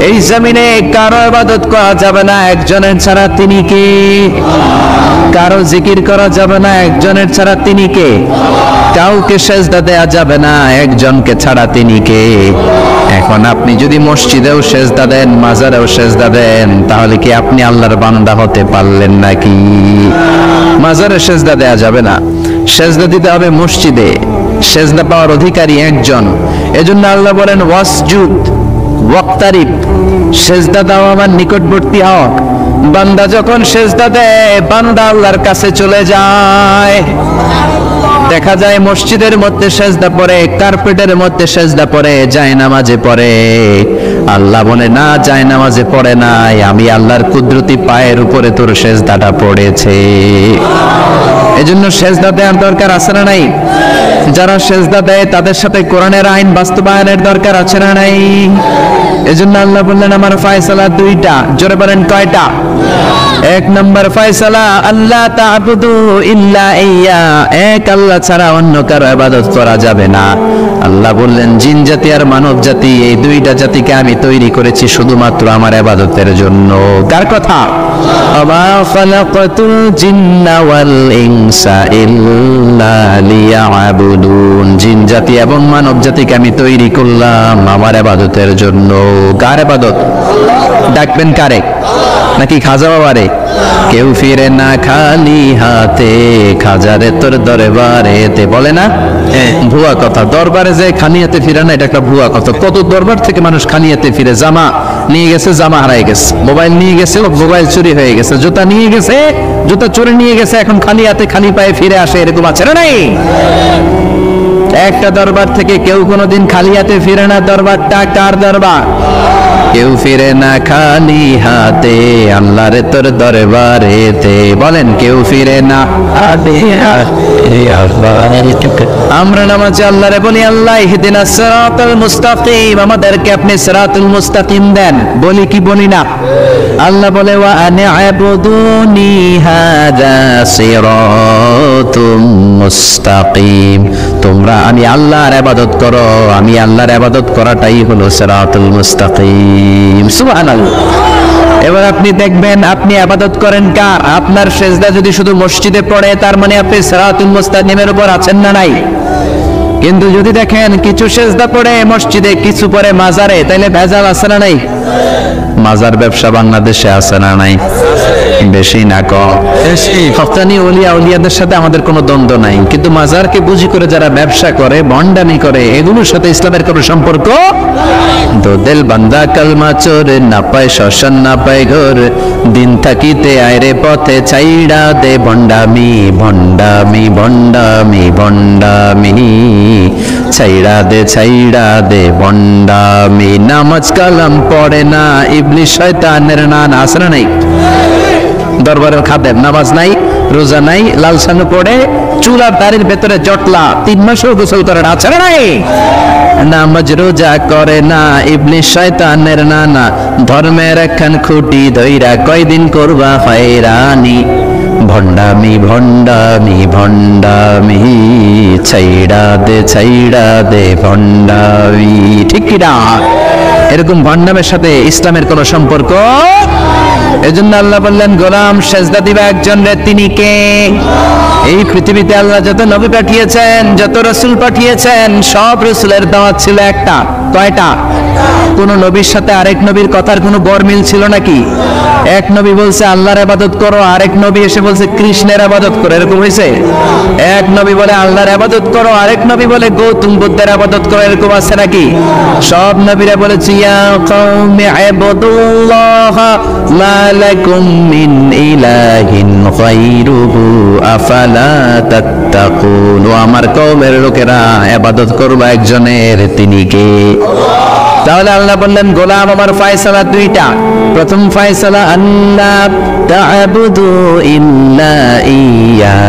S1: এই জমিনে কারো ইবাদত করা যাবে না একজনের ছাড়া, তিনি কে? কারো জিকির করা যাবে না একজনের ছাড়া, তিনি কে? কাউকে সেজদা দেয়া যাবে না একজনকে ছাড়া, তিনি কে? এখন আপনি যদি মসজিদেও সেজদা দেন, মাজারেও সেজদা দেন, তাহলে কি আপনি আল্লাহর বান্দা হতে পারলেন নাকি? মাজারে সেজদা দেয়া যাবে না, সেজদা দিতে হবে মসজিদে। সেজদা পাওয়ার অধিকারী একজন। এজন্য আল্লাহ বলেন, ওয়াসজুদ ওয়াক্তারিব, সেজদা দাও আমার নিকটবর্তী হও। বান্দা যখন সেজদা দেয় বান্দা আল্লাহর কাছে চলে যায়। দেখা যায় মসজিদের মধ্যে সেজদা পড়ে, কার্পেটের মধ্যে সেজদা পড়ে, জায়নামাজে পড়ে। আল্লাহ বলে না, জায়নামাজে পড়ে নাই, আমি আল্লাহর কুদরতি পায়ের উপরে তোর সেজদাটা পড়েছে। এজন্য সেজদা দেওয়ার দরকার আছে না নাই? যারা সেজদা দেয় তাদের সাথে কোরআনের আইন বাস্তবায়নের দরকার আছে না নাই? এজন্য আল্লাহ বললেন আমার ফয়সালা দুইটা। জোরে বলেন কয়টা? এক নম্বর ফয়সালা আল্লাহ তা'বুদু ইল্লা ইয়া, এক আল্লাহ ছাড়া অন্য কারো ইবাদত করা যাবে না। আল্লাহ বললেন জিন জাতি আর মানব জাতি, এই দুইটা জাতিকে আমি তৈরি করেছি শুধুমাত্র আমার ইবাদতের জন্য। কার কথা? আমা খালাকাতুল জিন্না ওয়াল ইনসা ইল্লা লিয়াবুদুন, জিন জাতি এবং মানব জাতিকে আমি তৈরি করলাম আমার ইবাদতের জন্য। কার ইবাদত? ডাকবেন কারে? নাকি খাজা বাবারে? কেউ ফিরে না খালি হাতে, খাজারে তোর দরবারেতে, বলে না? ভুয়া কথা। দরবারে যে খালি হাতে ফিরে না, এটা একটা ভুয়া কথা। কত দরবার থেকে মানুষ খালি হাতে ফিরে। জামা নিয়ে গেছে, জামা হারাই গেছে। মোবাইল নিয়ে গেছে, মোবাইল চুরি হয়ে গেছে। জুতা নিয়ে গেছে, জুতা চুরি নিয়ে গেছে, এখন খালি হাতে খালি পায়ে ফিরে আসে। এরকম আছে না নাই? একটা দরবার থেকে কেউ কোনোদিন খালি হাতে ফিরে না। দরবারটা কার দরবার? কেউ ফিরে না খালি হাতে, আল্লাহর তোর দরবারেতে। বলেন কেউ ফিরে না। আমরা নামাজে আল্লাহরে বলি আল্লাহ ইহদিনাস সিরাতাল মুস্তাকিম, আমাদেরকে আপনি সিরাতুল মুস্তাকিম দেন। বলি কি বলি না? আল্লাহ বলে ওয়া আনি'বুদুনি হাযা সিরাতুম মুস্তাকিম, তোমরা আমি আল্লাহর ইবাদত করো, আমি আল্লাহর ইবাদত করাটাই হলো সিরাতুল মুস্তাকিম। সুবহানাল্লাহ। এবার আপনি দেখবেন আপনি ইবাদত করেন কার? আপনার সেজদা যদি শুধু মসজিদে পড়ে তার মানে আপনি সিরাতুল মুস্তাকিমের উপর আছেন না নাই? কিন্তু যদি দেখেন কিছু সেজদা পড়ে মসজিদে, কিছু পড়ে মাজারে, তাইলে ভেজাল আছে না নাই? মাজার ব্যবসা বাংলাদেশে আছে না নাই? বেশি না কম? হক্কানি ওলিয়া উলিয়াদের সাথে আমাদের কোনো দ্বন্দ্ব নাই, কিন্তু মাজারকে বুঝি করে যারা ব্যবসা করে, ভণ্ডামি করে, এগুলোর সাথে ইসলামের কোনো সম্পর্ক। তো দিল বান্দা কালমা চোর, না পায় শ্মশান না পায় ঘর, দিন থাকিতে আয়রে পথে ছাইড়া দে ভণ্ডামি, ভণ্ডামি ভণ্ডামি ভণ্ডামি, ছাইড়া দে ভণ্ডামি। নামাজ কালাম পড়ে না, ইবলিশ শয়তানের নান। আছে না নাই? দরবারের খাদেম নামাজ নাই, রোজা নাই, লাল সানু পড়ে, চুলার দাড়ির ভেতরে জটলা, 3 মাসও গোসল করে না। আছে না নাই? নামাজ রোজা করে না, ইবলিশ শয়তানের নানা, ধর্মের একখান খুঁটি ধইরা কয়দিন করবা হয়রানি, ভণ্ডামি ভণ্ডামি ভণ্ডামি, ছাইড়া দে ভণ্ডামি। ঠিক কি না? এরকম ভণ্ডামের সাথে ইসলামের কোনো সম্পর্ক। এজন্য আল্লাহ বললেন গোলাম সেজদা দিবা একজন রে, তিনি কে? এই পৃথিবীতে আল্লাহ যত নবী পাঠিয়েছেন, যত রাসূল পাঠিয়েছেন, সব রাসূলের দাওয়াত ছিল একটা। কয়টা? কোন নবীর সাথে আরেক নবীর কথার কোনো বরমিল ছিল নাকি? এক নবী বলছে আল্লাহর ইবাদত করো, আরেক নবী এসে বলছে কৃষ্ণের ইবাদত করো। এরকম হয়েছে? এক নবী বলে আল্লাহর ইবাদত করো, আরেক নবী বলে গৌতম বুদ্ধের ইবাদত করো। এরকম আছে নাকি? সব নবীরা বলেছে ইয়া কওমি ইবুদুল্লাহ মা লাকুম মিন ইলাহিন গায়রুহু আফালা তাত্তাকুন, আমার কওমের লোকেরা ইবাদত করবা একজনের, তিনি কে? তাহলে আল্লাহ বললেন গোলাম আমার ফয়সালা দুইটা। প্রথম ফয়সালা আল্লাহ তা'বুদু ইল্লা ইয়া,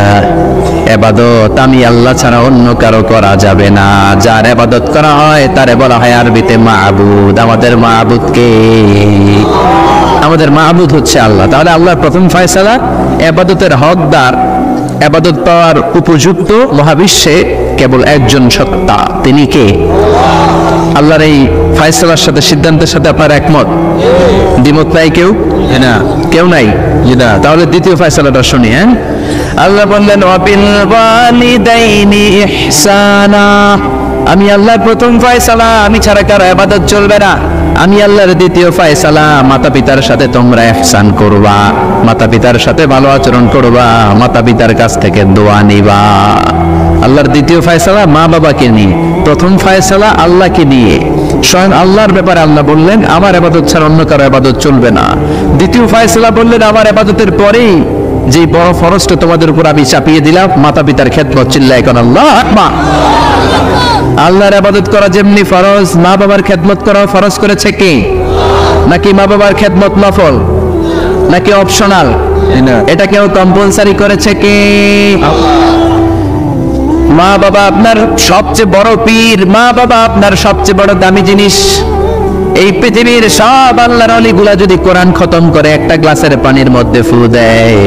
S1: ইবাদত আমি আল্লাহ ছাড়া অন্য কারো করা যাবে না। যার ইবাদত করা হয় তারে বলা হয় আরবিতে মাবুদ। আমাদের মাবুদ কে? আমাদের মাবুদ হচ্ছে আল্লাহ। তাহলে আল্লাহর প্রথম ফয়সালা ইবাদতের হকদার, ইবাদত পাওয়ার উপযুক্ত মহাবিশ্বে কেবল একজন সত্তা, তিনি কে? আল্লাহর এই ফয়সালার সাথে, সিদ্ধান্তের সাথে আপনার একমত? দ্বিমত নাই কেউ? না, কেউ নাই। না, তাহলে দ্বিতীয় ফয়সালাটা শুনি। আল্লাহ বললেন ওয়াবিল ওয়ালিদাইনি ইহসানা, আমি আল্লাহর প্রথম ফয়সালা, আমি ছাড়া কারো ইবাদত চলবে না। আমি আল্লাহর দ্বিতীয় ফয়সালা, মাতা পিতার সাথে তোমরা ইহসান করবা, মাতা পিতার সাথে ভালো আচরণ করবা, মাতা পিতার কাছ থেকে দোয়া নিবা। আল্লাহর দ্বিতীয় ফয়সালা মা বাবাকে নিয়ে, প্রথম ফয়সালা আল্লাহকে নিয়ে। স্বয়ং আল্লাহর ব্যাপারে আল্লাহ বললেন আমার ইবাদত ছাড়া অন্য কারো ইবাদত চলবে না। দ্বিতীয় ফয়সালা বললেন আমার ইবাদতের পরেই যে বড় ফরজটা তোমাদের উপর আমি চাপিয়ে দিলাম, মাতা পিতার খেদমত। চিল্লায় এখন আল্লাহু আকবার। আল্লাহর ইবাদত করা যেমনি ফরজ, মা বাবার খেদমত করা ফরজ করেছে কে? নাকি মা বাবার খেদমত নফল, নাকি অপশনাল? এটা কেউ কম্পালসারি করেছে কে? মা বাবা আপনার সবচেয়ে বড় পীর, মা বাবা আপনার সবচেয়ে বড় দামি জিনিস। এই পৃথিবীর সব আল্লাহর ওলিগুলা যদি কোরআন খতম করে একটা গ্লাসের পানির মধ্যে ফু দেয়,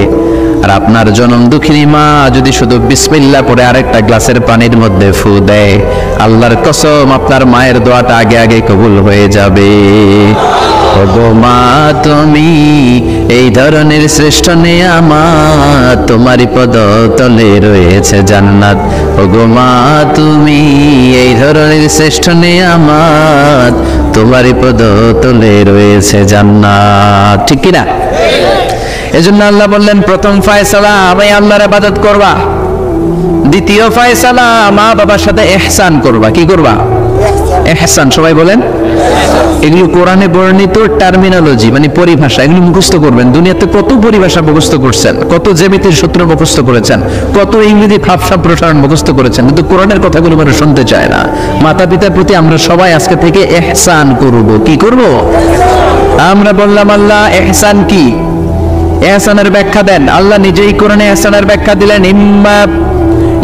S1: আর আপনার জনম দুঃখিনী মা যদি শুধু বিসমিল্লাহ পড়ে আরেকটা গ্লাসের পানির মধ্যে ফু দেয়, আল্লাহর কসম আপনার মায়ের দোয়াটা আগে আগে কবুল হয়ে যাবে। ওগো মা তুমি এই ধরনের শ্রেষ্ঠ নেয়ামত, তোমারই পদতলে রয়েছে জান্নাত। ওগো মা তুমি এই ধরনের শ্রেষ্ঠ নেয়ামত, তোমারই পদতলে রয়েছে জান্নাত। ঠিক কি না? এজন্য আল্লাহ বললেন প্রথম ফয়সালা আমি আল্লাহর ইবাদত করবা, দ্বিতীয় ফয়সালা মা বাবার সাথে ইহসান করবা। কি করবা? ইহসান। সবাই বলেন। এগুলো কোরআনে বর্ণিত টার্মিনোলজি, মানে পরিভাষা, এগুলো মুখস্থ করবেন। দুনিয়াতে কত পরিভাষা মুখস্থ করছেন, কত জ্যামিতির সূত্র মুখস্থ করেছেন, কত ইংরেজি ভাবসাব প্রসারণ মুখস্থ করেছেন, কিন্তু কোরআনের কথাগুলো মানুষ শুনতে চায় না। মাতা পিতার প্রতি আমরা সবাই আজকে থেকে ইহসান করব। কি করব? আমরা বললাম আল্লাহ ইহসান কি? ইহসানের ব্যাখ্যা দেন। আল্লাহ নিজেই কোরআনে ইহসানের ব্যাখ্যা দিলেন, ইম্মা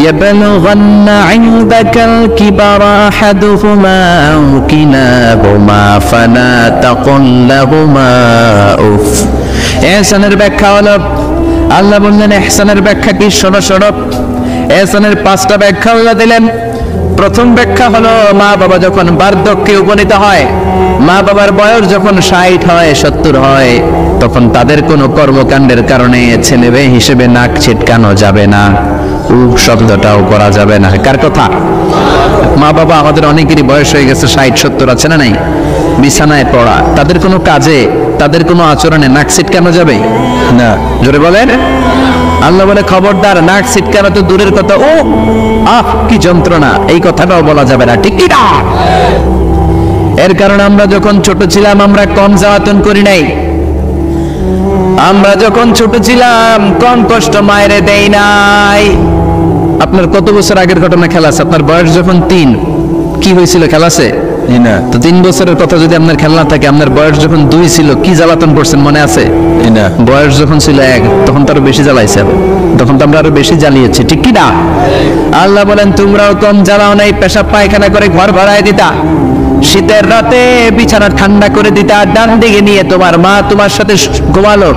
S1: يبلغن عندك الكبر أحدهما أو كلاهما فلا تقل لهما أف। ইহসানের ব্যাখ্যা হলো, আল্লাহ বললেন ইহসানের ব্যাখ্যা কি? শোনো শোনো, ইহসানের 5টা ব্যাখ্যা আল্লাহ দিলেন। প্রথম ব্যাখ্যা হলো মা বাবা যখন বার্ধক্যে উপনীত হয়, মা বাবার বয়স যখন 60 হয় 70 হয়, তখন তাদের কোনো কর্মকাণ্ডের কারণে ছেলে মেয়ে হিসেবে নাক ছিটকানো যাবে না, উফ শব্দটাও করা যাবে না। কার কথা? মা বাবা আমাদের অনেকেরই বয়স হয়ে গেছে 60-70 আছে না নাই? বিছানায় পড়া, তাদের কোনো কাজে, তাদের কোনো আচরণে নাক ছিটকানো যাবে না। জোরে বলেন। আল্লাহ বলে খবরদার, নাক ছিটকানো তো দূরের কথা, ও আহ কি যন্ত্রণা, এই কথাটাও বলা যাবে না। ঠিক কি না? এর কারণ আমরা যখন ছোট ছিলাম আমরা কম জ্বালাতন করি নাই। আমরা যখন ছোট ছিলাম কম কষ্ট মায়েরে দেই নাই। আপনার কত বছর আগের ঘটনা খেলা আছে? আপনার বয়স যখন 3, কি হয়েছিল? খেলা আছে না? তো 3 বছরের কথা যদি আপনার খেলনা থাকে, আপনার বয়স যখন 2 ছিল কি জ্বালাতন করছেন মনে আছে না? বয়স যখন ছিল 1 তখন তো আরো বেশি জ্বালাইছে, তখন তো আমরা আরো বেশি জ্বালিয়েছি। ঠিক কি না? আল্লাহ বলেন তোমরাও কম জ্বালাও নাই, পেশাব পায়খানা করে ঘর ভরায় দিতা, শীতের রাতে বিছানা ঠান্ডা করে দিতা, ডান দিকে নিয়ে তোমার মা তোমার সাথে ঘুমালো,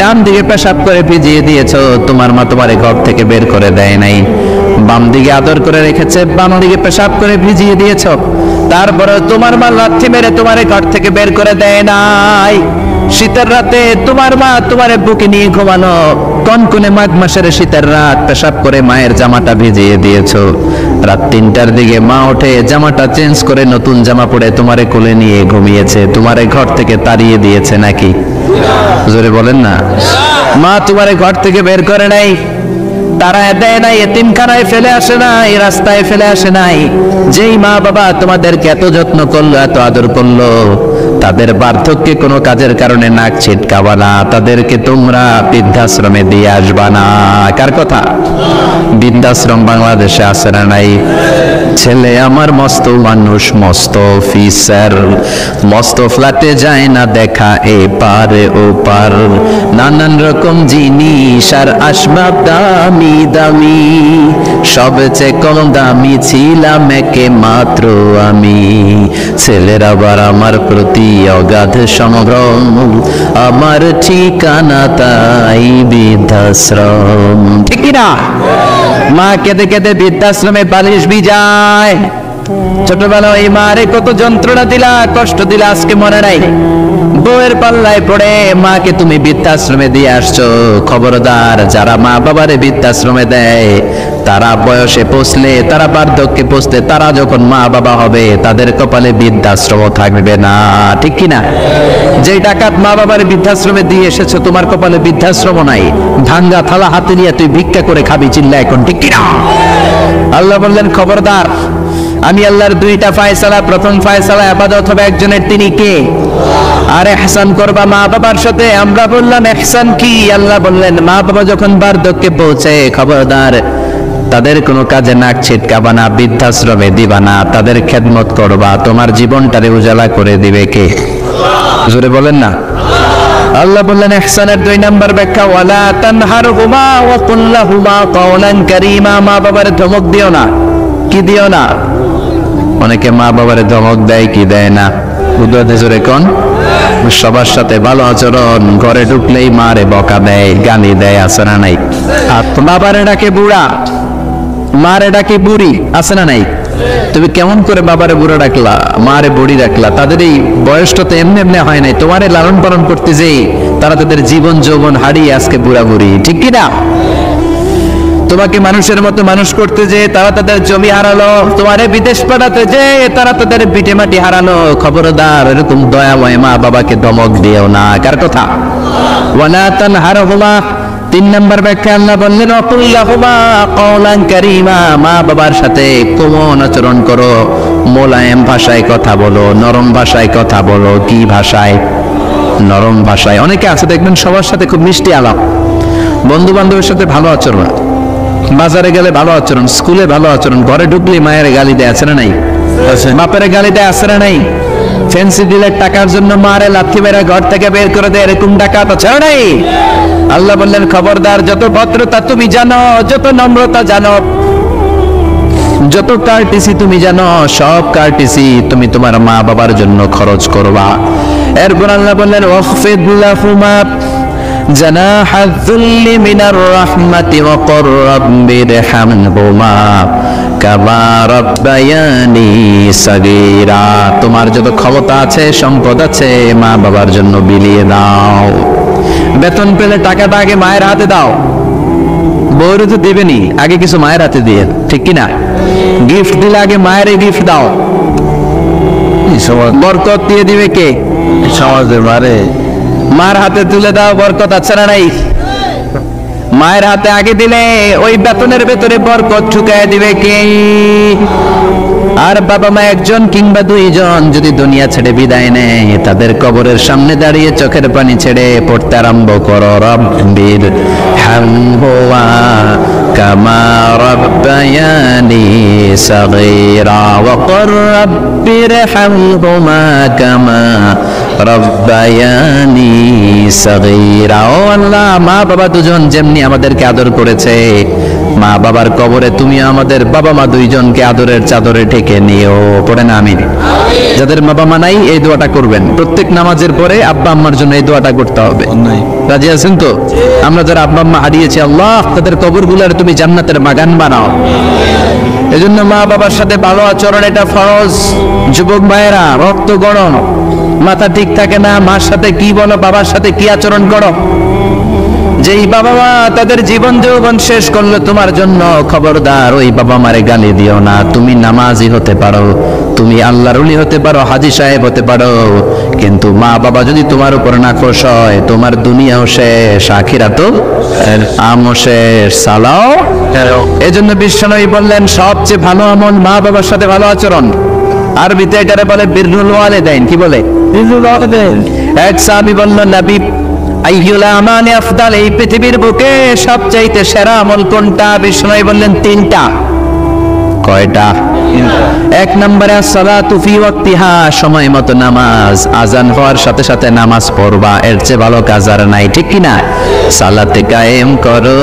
S1: ডান দিকে পেশাব করে ভিজিয়ে দিয়েছো, তোমার মা তোমার ঘর থেকে বের করে দেয় নাই। বাম দিকে আদর করে রেখেছে, বাম দিকে পেশাব করে ভিজিয়ে দিয়েছো, তারপরে তোমার মা লাথি মেরে তোমার ঘর থেকে বের করে দেয় নাই। শীতের রাতে তোমার মা তোমার বুকে নিয়ে ঘুমানো, কনকনে মাঘ মাসের শীতের রাত পেশাব করে মায়ের জামাটা ভিজিয়ে দিয়েছো, রাত 3টার দিকে মা ওঠে জামাটা চেঞ্জ করে নতুন জামা পরে তোমারে কোলে নিয়ে ঘুমিয়েছে, তোমারে ঘর থেকে তাড়িয়ে দিয়েছে নাকি? জোরে বলেন না। মা তোমারে ঘর থেকে বের করে নাই, তারায় দেয় নাই, এতিমখানায় ফেলে আসে নাই, রাস্তায় ফেলে আসে নাই। যেই মা বাবা তোমাদেরকে এত যত্ন করলো, এত আদর করলো, তাদের বার্ধক্যে কোনো কাজের কারণে নাক ছিটকাবা না, তাদেরকে তোমরা বৃদ্ধাশ্রমে দিয়ে আসবা না। কার কথা? বৃদ্ধাশ্রম বাংলাদেশে আছে না নাই? ছেলে আমার মস্ত মানুষ, মস্ত অফিসার, মস্ত ফ্ল্যাটে যায় না দেখা এপারে ওপার, নানান রকম জিনিস আর আসবাব দামি দামি, সবচেয়ে কম দামি ছিলাম একে মাত্র আমি। ছেলের আবার আমার প্রতি অগাধ সংগ্রাম, আমার ঠিকানা তাই বৃদ্ধাশ্রম। ঠিক না? মা কেঁদে কেঁদে বৃদ্ধাশ্রমে বালিশ ভিজায়, ছোটবেলা ওই মারে কত যন্ত্রণা দিলা, কষ্ট দিলা, আজকে মনে নাই। বউয়ের পাল্লায় পড়ে মাকে তুমি বৃদ্ধাশ্রমে দিয়ে আসছো। খবরদার, যারা মা বাবারে বৃদ্ধাশ্রমে দেয় তারা বয়সে পৌঁছলে, তারা বার্ধক্যে পৌঁছলে, তারা যখন মা বাবা হবে তাদের কপালে বৃদ্ধাশ্রম থাকবে না, ঠিক কিনা? যে ডাকাত মা বাবার বৃদ্ধাশ্রমে দিয়ে এসেছো, তোমার কপালে বৃদ্ধাশ্রম নাই। ভাঙ্গা থালা হাতে নিয়ে তুই ভিক্ষা করে খাবি, চিল্লা এখন, ঠিক কিনা? আল্লাহ বললেন খবরদার, আমি আল্লাহর দুইটা ফায়সালা, প্রথম ফায়সালা ইবাদত হবে একজনের, তিনি কে? আর ইহসান করবা মা বাবার সাথে। আমরা বললাম ইহসান কি? আল্লাহ বললেন মা বাবা যখন বার্ধক্যে পৌঁছে, খবরদার তাদের কোনো কাজে নাক ছিটকাবা না, বৃদ্ধাশ্রমে দিবা না, তাদের খেদমত করবা। তোমার জীবনটারে উজালা করে দিবে কে? জোরে বলেন না। আল্লাহ বললেন ইহসানের 2 নাম্বার ব্যাখ্যা, ওয়ালা তানহারহুমা ওয়া কুল লাহুমা কাওলান কারীমা। মা বাবার ধমক দিও না। কি দিও না? অনেকে মা বাবারে ধমক দেয়, কি দেয় না? উদাহরণ জোরে কোন? সবার সাথে ভালো আচরণ, ঘরে ঢুকলেই মারে বকা দেয়, গালি দেয়, আছে না নাই? আর বাবারে ডাকে বুড়া, মারে ডাকে বুড়ি, আছে না নাই? তুমি কেমন করে বাবারে বুড়া ডাকলা, মারে বুড়ি ডাকলা? তাদের এই বয়সটা তো এমনি এমনি হয় নাই। তোমারে লালন পালন করতে যেই তারা তাদের জীবন যৌবন হারিয়ে আজকে বুড়া বুড়ি, ঠিক কিনা? তোমাকে মানুষের মতো মানুষ করতে যে তারা তাদের জমি হারালো, তোমারে বিদেশ পাঠাতে যে তারা তাদের ভিটে মাটি হারালো। খবরদার, এরকম দয়াময় মা বাবাকে ধমক দিও না। কার কথা? ওয়ালা তানহারহুমা। 3 নাম্বার ব্যাখ্যা, আল্লাহ বললেন ওয়াকুল লাহুমা কাওলান কারীমা। মা বাবার সাথে কোমল আচরণ করো, মোলায়েম ভাষায় কথা বলো, নরম ভাষায় কথা বলো। কি ভাষায়? নরম ভাষায়। অনেকে আছে দেখবেন সবার সাথে খুব মিষ্টি আলাপ, বন্ধু বান্ধবের সাথে ভালো আচরণ, বাজারে গেলে ভালো আচরণ, স্কুলে ভালো আচরণ, ঘরে ঢুকলে মায়ের গালি দেয়, আছে না নাই? বাপের গালি দেয়, আছে না নাই? ফ্যান্সি ডিলের টাকার জন্য মারে লাথি মেরে ঘর থেকে বের করে দেয়, এরকম ডাকাত আছে না নাই? আল্লাহ বললেন খবরদার, যত ভদ্রতা তুমি জানো, যত নম্রতা জানো, যত কার্টিসি তুমি জানো, সব কার্টিসি তুমি তোমার মা বাবার জন্য খরচ করবা। এরপর আল্লাহ বললেন ওয়াখফিদ লাহুমা জানাহ আয-যুল্লি মিনার রাহমাতি ওয়া কুর রাব্বিরহামহুমা কামা রাব্বায়ানি সাগীরা। তোমার যত ক্ষমতা আছে, সম্পদ আছে, মা বাবার জন্য বিলিয়ে দাও। বেতন পেলে টাকাটা আগে মায়ের হাতে দাও। বউরে তো দিবেনি, আগে কিছু মায়ের হাতে দিয়ে, ঠিক কিনা? গিফট দিলে আগে মায়ের গিফট দাও। বরকত দিয়ে দিবে কে?
S2: সমাজের মারে
S1: মার হাতে তুলে দাও, বরকত আছে না নাই? মায়ের হাতে আগে দিলে ওই বেতনের ভেতরে বরকত ঢুকায় দিবে কে? আর বাবা মা একজন কিংবা 2 জন যদি দুনিয়া ছেড়ে বিদায় নেয়, তাদের কবরের সামনে দাঁড়িয়ে চোখের পানি ছেড়ে পড়তে আরম্ভ করো রব্বির হামহুমা কামা রাব্বায়ানি সাগীরা ওয়া কুর রাব্বির হামহুমা কামা রাব্বায়ানি সাগীরা। ও আল্লাহ, মা বাবা দুজন যেমনি আমাদেরকে আদর করেছে, মা বাবার কবরে তুমি আমাদের বাবা মা 2 জনকে আদরের চাদরে ঢেকে নিও। পড়েন আমিন। যাদের বাবা মা নাই, এই দোয়াটা করবেন প্রত্যেক নামাজের পরে। আব্বা আম্মার জন্য এই দোয়াটা করতে হবে। রাজি আছেন তো? আমরা যারা আব্বা আম্মা হারিয়েছি, আল্লাহ তাদের কবরগুলোর তুমি জান্নাতের বাগান বানাও। এজন্য মা বাবার সাথে ভালো আচরণ এটা ফরজ। যুবক ভাইয়েরা, রক্ত গরম, মাথা ঠিক থাকে না, মার সাথে কি বলো, বাবার সাথে কি আচরণ করো। যেই বাবা মা তাদের জীবন যৌবন শেষ করলো তোমার জন্য, খবরদার ওই বাবা মারে গালি দিও না। তুমি নামাজি হতে পারো, তুমি আল্লাহর ওলি হতে পারো, হাজী সাহেব হতে পারো, কিন্তু মা বাবা যদি তোমার উপর নাখোশ হয়, তোমার দুনিয়াও শেষ, আখিরাতও আমও শেষ। সালাও। এজন্য বিশ্বনবী বললেন সবচেয়ে ভালো আমল মা বাবার সাথে ভালো আচরণ। আরবিতে এটারে বলে বিররুল ওয়ালিদাইন। কি বলে? বিররুল ওয়ালিদাইন। এক সাহাবী বলল, নবী আইয়ুল আমালি আফদাল, এই পৃথিবীর বুকে সবচাইতে সেরা আমল কোনটা? বিষ্ণু বললেন 3টা। কয়টা? 1 নম্বরে সালাতু ফি ওয়াক্তিহা, সময় মতো নামাজ, আজান হওয়ার সাথে সাথে নামাজ পড়বা, এর চেয়ে ভালো কাজ আর নাই, ঠিক কি না? সালাতে কায়েম করো,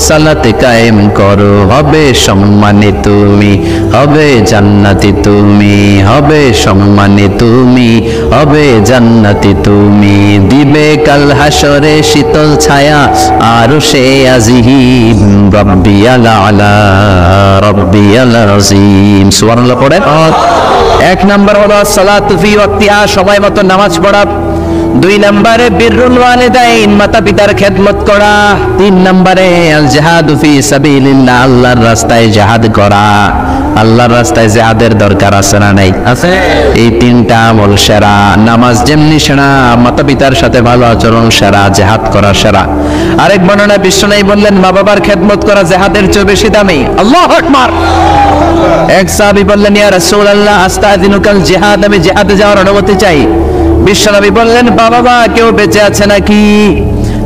S1: সালাতে কায়েম করো, হবে সম্মানী তুমি, হবে জান্নাতি তুমি, হবে সম্মানী তুমি, হবে জান্নাতি তুমি। দিবে কাল হাসরে শীতল ছায়া আরশে আজিম, রব্বিয়াল আলা রব্বিয়াল আযীম। রাহিম। সুবহানাল্লাহ পড়েন। এক নাম্বার হলো সালাতু ফি ওয়াক্তিহা, সময় মতো নামাজ পড়া। দুই নম্বরে বিররুল ওয়ালিদাইন, মাতা পিতার খেদমত করা। তিন নম্বরে আল জিহাদু ফি সাবিলিল্লাহ, আল্লাহর রাস্তায় জিহাদ করা। আল্লাহর রাস্তায় জিহাদের দরকার আছে না নাই? আছে। এই তিনটা আমল সেরা। নামাজ যেমনি সেরা, মাতা পিতার সাথে ভালো আচরণ সেরা, জিহাদ করা সেরা। আরেক বর্ণনা বিশ্বনবী বললেন মা বাবার খেদমত করা জিহাদের চেয়ে বেশি দামি। আল্লাহু আকবার। এক সাহাবী বললেন ইয়া রাসূলুল্লাহ আস্তাযিনুকাল জিহাদ, আমি জিহাদে যাওয়ার অনুমতি চাই। বিশ্বনবী বললেন বাবা মা কেউ বেঁচে আছে নাকি?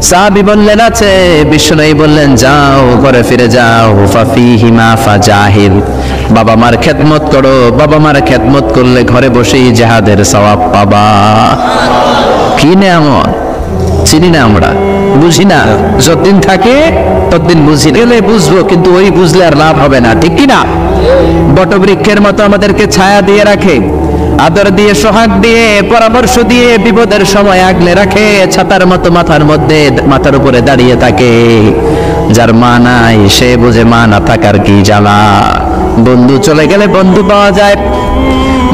S1: সাহাবী বললেন আছে। বিশ্বনবী বললেন যাও ঘরে ফিরে যাও, ফাফিহিমা ফাজাহিদ, বাবা মার খেদমত করো। বাবা মার খেদমত করলে ঘরে বসেই জিহাদের সওয়াব পাবা। কি নেয়ামত, চিনি না আমরা, বুঝি না। যতদিন থাকে ততদিন বুঝি গেলে বুঝবো, কিন্তু ওই বুঝলে আর লাভ হবে না, ঠিক কি না? বটবৃক্ষের মতো আমাদেরকে ছায়া দিয়ে রাখে, আদর দিয়ে, সোহাগ দিয়ে, পরামর্শ দিয়ে, বিপদের সময় আগলে রাখে। ছাতার মতো মাথার উপরে দাঁড়িয়ে থাকে। যার মা নাই সে বুঝে মা না থাকার কি জ্বালা। বন্ধু চলে গেলে বন্ধু পাওয়া যায়,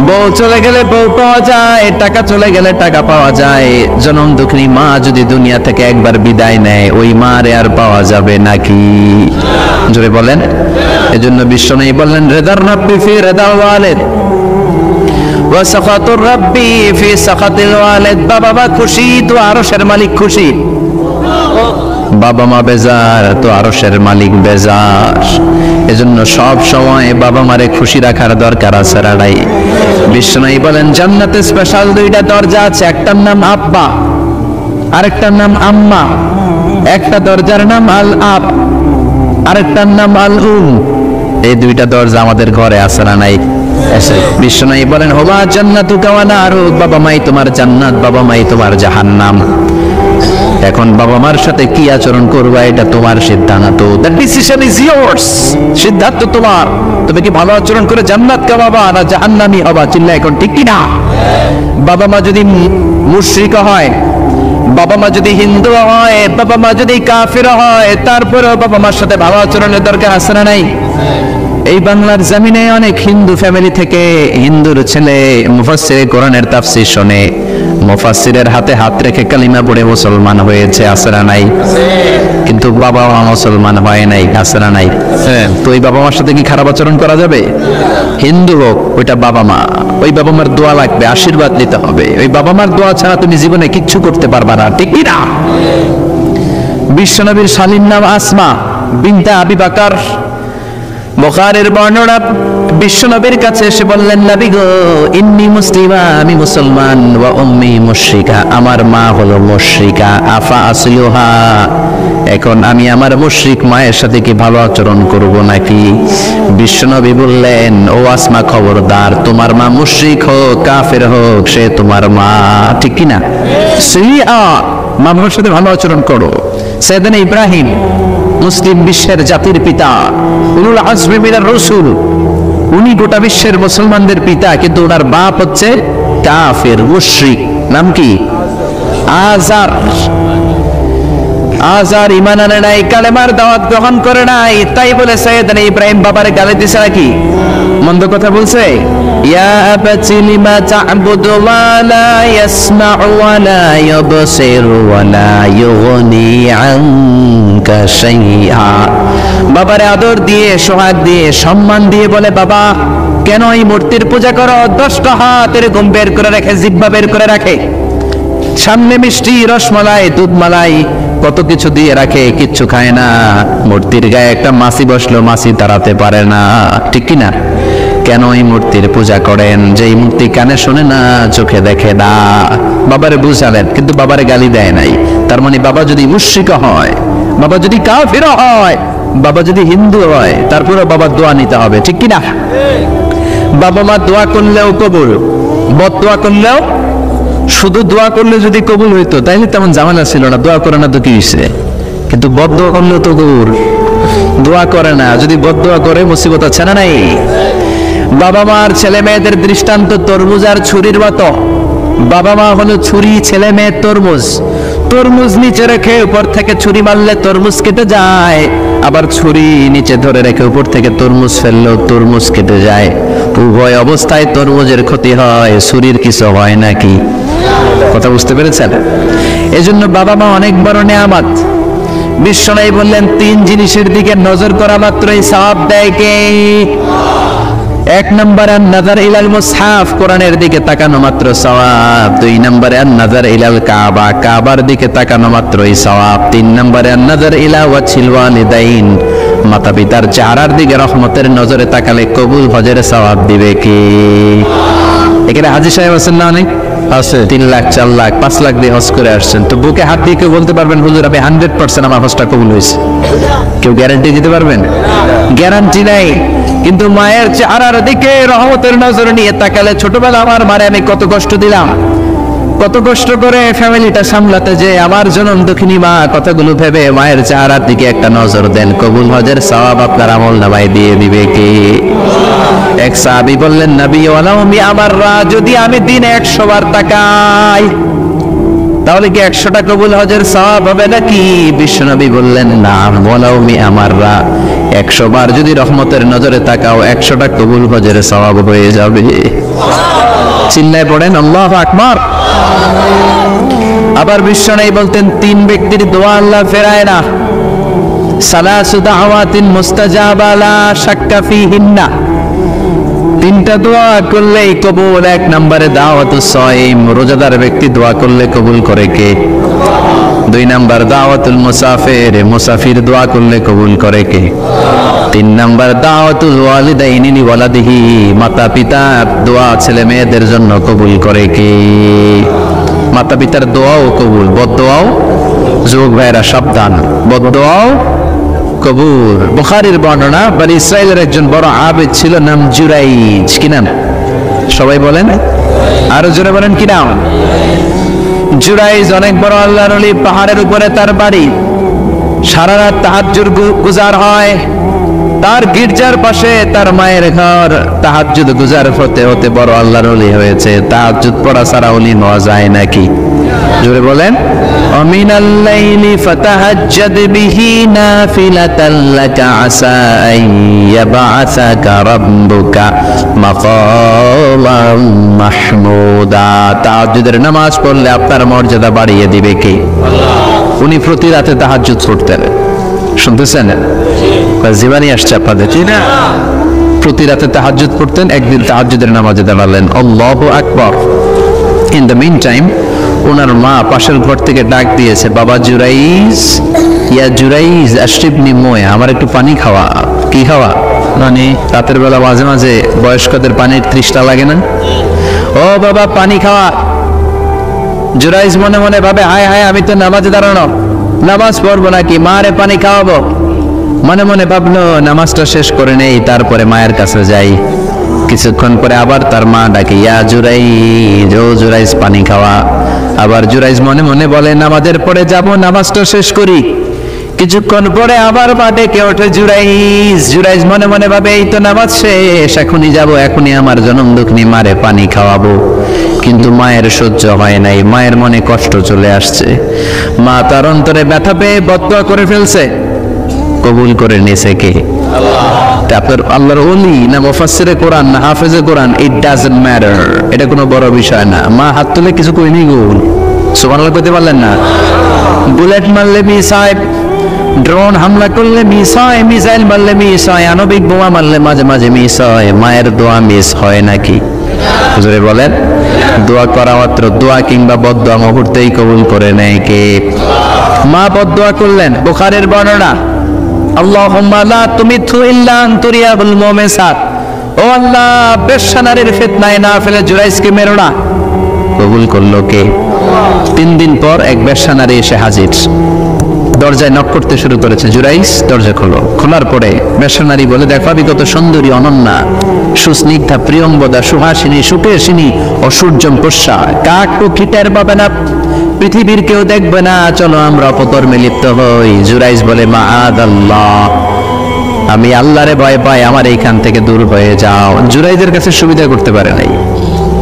S1: বউ চলে গেলে বউ পাওয়া যায়, টাকা চলে গেলে টাকা পাওয়া যায়। জনম দুঃখিনী মা যদি দুনিয়া থেকে একবার বিদায় নেয়, ওই মারে আর পাওয়া যাবে নাকি? জোরে বলেন। এজন্য বিশ্বনবী বললেন রেদার রাব্বি ফি রেদাল ওয়ালিদ ওয়া সাখাতুর রাব্বি ফি সাখাতিল ওয়ালিদ। বাবা মা খুশি তো আরশের মালিক খুশি, বাবা মা বেজার তো আরশের মালিক বেজার। এজন্য সব সময় বাবা মারে খুশি রাখার দরকার আছে রাড়াই। বিশ্বনবী বলেন জান্নাতে স্পেশাল দুইটা দরজা আছে, একটার নাম আব্বা, আরেকটার নাম আম্মা। একটা দরজার নাম আল আব, আরেকটার নাম আল উম। এই দুইটা দরজা আমাদের ঘরে আছে না নাই? বিশ্বনবী বলেন হুমা জান্নাতুকা ওয়া নারুক, বাবা মাই তোমার জান্নাত, বাবা মাই তোমার জাহান্নাম। এখন বাবা মার সাথে কি আচরণ করবা এটা তোমার সিদ্ধান্ত। দ্য ডিসিশন ইজ ইয়ার্স, সিদ্ধান্ত তোমার। তুমি কি ভালো আচরণ করে জান্নাত কামাবা না জাহান্নামী হবা? চিল্লা এখন, ঠিক কি না? বাবা মা যদি মুশরিক হয়, বাবা মা যদি হিন্দু হয়, বাবা মা যদি কাফির হয়, তারপরেও বাবা মার সাথে ভালো আচরণের দরকার আছে না নাই? এই বাংলার জমিনে অনেক হিন্দু ফ্যামিলি থেকে হিন্দুর ছেলে মুফাসসিরে কোরআনের তাফসীর শুনে, মুফাসসিরের হাতে হাত রেখে কালিমা পড়ে মুসলমান হয়েছে, আছে না নাই? কিন্তু বাবা মা মুসলমান হয় নাই, আছে না নাই? তো ওই বাবা মার সাথে কি খারাপ আচরণ করা যাবে? হিন্দু হোক, ওইটা বাবা মা, ওই বাবা মার দোয়া লাগবে, আশীর্বাদ নিতে হবে। ওই বাবা মার দোয়া ছাড়া তুমি জীবনে কিচ্ছু করতে পারবা না, ঠিক কি না? বিশ্বনবীর শালীর নাম আসমা বিনতে আবি বকর। বুখারীর বর্ণনা, বিশ্বনবীর কাছে এসে বললেন নবী গো ইন্নী মুসলিমা, আমি মুসলমান, ওয়া উম্মি মুশরিকা, আমার মা হলো মুশরিকা, আফা আসলুহা, এখন আমি আমার মুশরিক মায়ের সাথে কি ভালো আচরণ করব নাকি? বিশ্বনবী বললেন ও আসমা খবরদার, তোমার মা মুশরিক হোক কাফের হোক সে তোমার মা, ঠিক কি না? মা বাবার সাথে ভালো আচরণ করো। সাইয়েদনা ইব্রাহিম মুসলিম বিশ্বের জাতির পিতা, উলুল আজমি মিনার রাসূল, উনি গোটা বিশ্বের মুসলমানদের পিতা, কিন্তু ওনার বাপ হচ্ছে কাফের মুশরিক। নাম কি? আজার। আজার ঈমান আনে নাই, কালেমার দাওয়াত গ্রহণ করে নাই, তাই বলে সাইয়েদনা ইব্রাহিম বাবারে গালি দিছে নাকি? মন্দ কথা বলছে? ইয়া আবাতি লিমা তা'বুদু মা লা ইয়াসমা'ু ওয়া লা ইউবসিরু ওয়া লা ইউগনি আনকা শাইআ। বাবারে আদর দিয়ে, সোহাগ দিয়ে, সম্মান দিয়ে বলে বাবা কেন এই মূর্তির পূজা করো? 10টা হাত এরকম বের করে রাখে, জিহ্বা বের করে রাখে, সামনে মিষ্টি, রসমালাই, দুধ মালাই, কত কিছু দিয়ে রাখে, কিচ্ছু খায় না। মূর্তির গায়ে একটা মাছি বসলো, মাছি তাড়াতে পারে না, ঠিক কি না? কেন এই মূর্তির পূজা করেন? যে এই মূর্তি কানে শোনে না, চোখে দেখে না। বাবারে বুঝালেন, কিন্তু বাবারে গালি দেয় নাই। তার মানে বাবা যদি মুশরিক হয়, বাবা যদি কাফির হয়, বাবা যদি হিন্দু হয়, তারপরে বাবার দোয়া নিতে হবে, ঠিক কি না? বাবা মা দোয়া করলেও কবুল, বদদোয়া করলেও। শুধু দোয়া করলে যদি কবুল হইতো তাইলে তেমন ঝামেলা ছিল না, দোয়া করে না তো কি হইছে? কিন্তু বদদোয়া করলেও তো কবুল, দোয়া করে না, যদি বদদোয়া করে মুসিবত আছে না নাই? বাবা মার ছেলে মেয়েদের দৃষ্টান্ত তরমুজ আর ছুরির মতো। বাবা মা হলো ছুরি, ছেলে মেয়ে তরমুজ। তরমুজ নিচে রেখে উপর থেকে ছুরি মারলে তরমুজ কেটে যায়, আবার ছুরি নিচে ধরে রেখে উপর থেকে তরমুজ ফেললেও তরমুজ কেটে যায়। উভয় অবস্থায় তরমুজের ক্ষতি হয়, ছুরির কিছু হয় নাকি? কথা বুঝতে পেরেছেন? এজন্য বাবা মা অনেক বড় নেয়ামত। বিশ্বনবী বললেন, তিন জিনিসের দিকে নজর করা মাত্রই সওয়াব দেয় কে? এক নম্বরে আন-নাযার ইলাল মুসহাফ, কোরআনের দিকে তাকানো মাত্র সওয়াব। দুই নম্বরে আন-নাযার ইলাল কাবা, কাবার দিকে তাকানো মাত্রই সওয়াব। তিন নম্বরে আন-নাযার ইলা ওয়াজহিল ওয়ালিদাইন, মাতা পিতার চেহারার দিকে রহমতের নজরে তাকালে কবুল হজের সওয়াব দিবে কে? এখানে হাজী সাহেব আছেন না? অনেক
S2: আছে।
S1: 3 লাখ 4 লাখ 5 লাখ দিয়ে হজ করে আসছেন, তো বুকে হাত দিয়ে কেউ বলতে পারবেন হুজুর আমি 100% আমার হজটা কবুল হয়েছে? কেউ গ্যারান্টি দিতে পারবেন? গ্যারান্টি নাই। কিন্তু মায়ের চেহারার দিকে রহমতের নজর নিয়ে তাকালে, ছোটবেলা আমার মারে আমি কত কষ্ট দিলাম, কত কষ্ট করে ফ্যামিলিটা সামলাতে, যে আমার জনম দুঃখিনী মা, কথাগুলো ভেবে মায়ের চেহারার দিকে একটা নজর দেন, কবুল হজের সওয়াব আপনার আমল নামায় দিয়ে দিবে কে? এক সাহাবী বললেন, নবী ওয়ালাউ আমার যদি আমি দিনে 100 বার তাকাই, তাহলে কি 100টা কবুল হজের সওয়াব হবে নাকি? বিশ্বনবী বললেন, না, ওয়ালাউ আমার 100 বার যদি রহমতের নজরে তাকাও, 100টা কবুল হজের সওয়াব হয়ে যাবে। চিল্লায় পড়েন আল্লাহু আকবার। আবার বিশ্বনবী বলতেন, 3 ব্যক্তির দোয়া আল্লাহ ফেরায় না। সালাসু দাওয়াতিন মুস্তাজাবা লা শাক্কা ফিহিন্না, 3টা দোয়া করলেই কবুল। 1 নম্বরে দাওয়াতুস সাইম, রোজাদার ব্যক্তি দোয়া করলে কবুল করে কে? 2 নম্বর দাওয়াতুল মুসাফির, মুসাফির দোয়া করলে কবুল করে কে? 3 নম্বর দাওয়াতুল ওয়ালিদাইনি লিওয়ালাদিহি, মাতা পিতার দোয়া ছেলে মেয়েদের জন্য কবুল করে কে? মাতা পিতার দোয়াও কবুল, বদদোয়াও, যুবক ভাইরা সাবধান, বদদোয়াও কবুল। বুখারীর বর্ণনা, বনি ইসরাইলের একজন বড় আবেদ ছিল, নাম জুরাইজ। কি নাম? সবাই বলেন, আরো জোরে বলেন, কি নাম? জুরাইজ অনেক বড় আল্লাহর ওলি, পাহাড়ের উপরে তার বাড়ি। সারা রাত তাহাজ্জুদ গুজার হয়। তার গির্জার পাশে তার মায়ের ঘর। তাহাজ্জুদ গুজার হতে হতে বড় আল্লাহর ওলি হয়েছে। তাহাজ্জুদ পড়া ছাড়া ওলি হওয়া যায় নাকি? জোরে বলেন। আমিনাল লাইলি ফাতাহাজ্জাদ বিহি নাফিলাতাল লাকা আসা আইয়াবাসাকা রাব্বুকা মাকামান মাহমুদা। তাহাজ্জুদের নামাজ পড়লে আপনার মর্যাদা বাড়িয়ে দিবে কে? আল্লাহ। উনি প্রতি রাতে তাহাজ্জুদ পড়তেন। শুনতেছেন? জীবানী আসছে আপনাদের, ঠিক না? প্রতি রাতে তাহাজ্জুদ পড়তেন। একদিন তাহাজ্জুদের নামাজে দাঁড়ালেন, আল্লাহু আকবার। ইন দ্য মিন টাইম ওনার মা পাশের ঘর থেকে ডাক দিয়েছে, বাবা জুরাইজ, ইয়া জুরাইজ আশরিবনি মোয়া, আমার একটু পানি খাওয়া। কি খাওয়া? মানে রাতের বেলা মাঝে মাঝে বয়স্কদের পানির তৃষ্ণা লাগে না? ও বাবা পানি খাওয়া। জুরাইজ মনে মনে ভাবে, হায় হায়, আমি তো নামাজে দাঁড়ানো, নামাজ পড়বো নাকি, মারে পানি খাওয়াবো। মনে মনে ভাবলো নামাজটা শেষ করে নেই, তারপরে মায়ের কাছে যাই। কিছুক্ষণ পরে আবার তার মা ডাকে, ইয়া জুরাইজ, ও জুরাইজ পানি খাওয়া। আবার জুরাইজ মনে মনে বলে, নামাজের পরে যাব, নামাজটা শেষ করি। কিছুক্ষণ পরে আবার মা ডেকে ওঠে, জুরাইজ। জুরাইজ মনে মনে ভাবে, এই তো নামাজ শেষ, এখনই যাব, এখনই আমার জনম দুঃখিনী মারে পানি খাওয়াবো। কিন্তু মায়ের সহ্য হয় নাই, মায়ের মনে কষ্ট চলে আসছে। মা তার অন্তরে ব্যথা পেয়ে বদদোয়া করে ফেলছে। কবুল করে নিয়েছে কে? আল্লাহ। আপনার আল্লাহর ওলি না মুফাসসিরে কোরআন না হাফেজে কোরআন, ইট ডাজন্ট ম্যাটার, এটা কোনো বড় বিষয় না। মা হাত তুলে কিছু কইনি গো, সুবহানাল্লাহ কইতে পারলেন না? বুলেট মারলে মিস হয়, ড্রোন হামলা করলে মিস হয়, মিসাইল মারলে মিস হয়, আণবিক বোমা মারলে মাঝে মাঝে মিস হয়। মায়ের দোয়া মিস হয় নাকি? হুজুরে বলেন, দোয়া করা মাত্র, দোয়া কিংবা বদদোয়া মুহূর্তেই কবুল করে নেয় কে? মা বদদোয়া করলেন। বুখারীর বর্ণনা, আল্লাহুম্মা লা তুমিতহু ইল্লা আন তুরিয়াবুল মুমিসাত, ও আল্লাহ, বেশ্যা নারীর ফিতনায় না ফেলে জুরাইজকে মেরো না। কবুল করলো কে? 3 দিন পর এক বেশ্যা নারী এসে হাজির। দরজায় নক করতে শুরু করেছে। জুরাইজ, দরজা খোলো। খোলার পরে বেশ্যা নারী বলে, দেখো আমি কত সুন্দরী, অনন্যা, সুস্নিগ্ধা, প্রিয়ঙ্বদা, সুহাসিনী, সুকেশিনী, অসূর্যম পোষ্যা, কাক পক্ষী টের পাবে না, পৃথিবীর কেউ দেখবে না, চলো আমরা অপকর্মে লিপ্ত হই। জুরাইজ বলে, মাআদাল্লাহ, আমি আল্লাহরে ভয় পাই, আমার এইখান থেকে দূর হয়ে যাও। জুরাইজের কাছে সুবিধা করতে পারে নাই,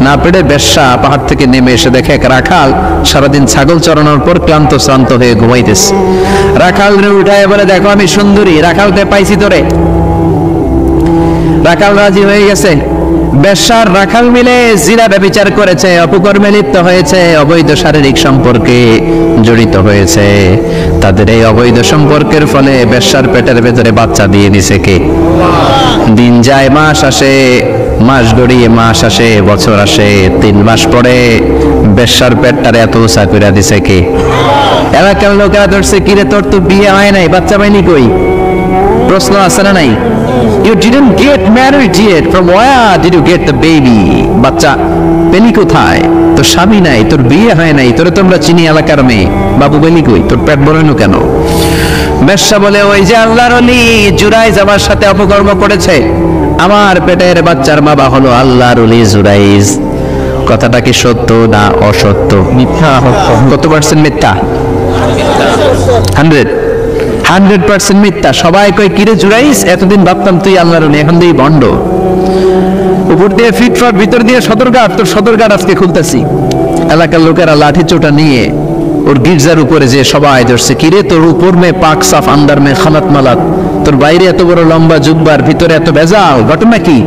S1: না পেরে বেশ্যা পাহাড় থেকে নেমে এসে দেখে এক রাখাল সারাদিন ছাগল চড়ানোর পর ক্লান্ত শ্রান্ত হয়ে ঘুমাইতেছে। রাখাল উঠায় বলে, দেখো আমি সুন্দরী, রাখালকে পাইছি তোরে। রাখাল রাজি হয়ে গেছে। বেশ্যার রাখাল মিলে জিনা ব্যভিচার করেছে, অপকর্মে লিপ্ত হয়েছে, অবৈধ শারীরিক সম্পর্কে জড়িত হয়েছে। তাদের এই অবৈধ সম্পর্কের ফলে বেশ্যার পেটের ভেতরে বাচ্চা দিয়ে দিছে কে? দিন যায়, মাস আসে, মাস গড়িয়ে মাস আসে, বছর আসে, 3 মাস পরে বেশ্যার পেটটারে এত উঁচা করে দিছে কে? এলাকার লোকেরা ধরছে, কিরে তোর তো বিয়ে হয় নাই, বাচ্চা পাইনি কই? প্রশ্ন আছে না নাই? You didn't get married yet. From where did you get the baby? বাচ্চা পেলি কোথায়? তোর স্বামী নাই, তোর বিয়ে হয় নাই, তোরে তোমরা চিনি এলাকার মেয়ে, বাবু পেলি কই? তোর পেট বড় কেন? বেশ্যা বলে, ওই যে আল্লাহর ওলি জুরাইজ আমার সাথে অপকর্ম করেছে, আমার পেটের বাচ্চার বাবা হলো আল্লাহর ওলি জুরাইজ। কথাটা কি সত্য না অসত্য?
S2: মিথ্যা।
S1: কত পার্সেন্ট মিথ্যা? 100% মিথ্যা। সবাই কয়, কিরে জুরাইস, এতদিন ভাবতাম তুই আল্লাহর ওলি, এখন দিয়ে ভণ্ড। উপর দিয়ে ফিটফাট, ভিতর দিয়ে সদরঘাট, তোর সদরঘাট আজকে খুলতেছি। এলাকার লোকেরা লাঠি চোটা নিয়ে ওর গির্জার উপরে যে সবাই ধরছে, কিরে তোর উপর মে পাক সাফ, আন্দার মে খালাত মালাত, তোর বাইরে এত বড় লম্বা জুব্বার, ভিতরে এত ভেজাল, ঘটনা কি?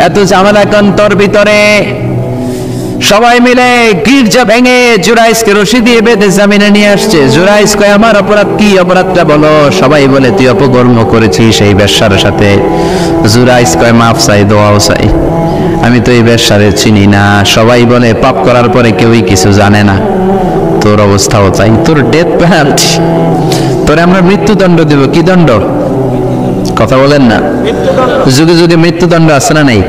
S1: এত ঝামেলা কেন তোর ভিতরে? সবাই মিলে গির্জা ভেঙে জুরাইসকে রশি দিয়ে বেঁধে জামিনে নিয়ে আসছে। জুরাইস কয়, আমার অপরাধ কি? অপরাধটা বলো। সবাই বলে, তুই অপকর্ম করেছিস সেই বেশ্যার সাথে। জুরাইস কয়, মাফ চাই, দোয়াও চাই, আমি তো এই বেশ্যারে চিনি না। সবাই বলে, পাপ করার পরে কেউই কিছু জানে না, তোর অবস্থাও চাই, তোর ডেথ পেনাল্টি, তোরে আমরা মৃত্যুদণ্ড দেব। কি দণ্ড? কথা বলেন না। যুগে যুগে মৃত্যুদণ্ড আছে না নাই?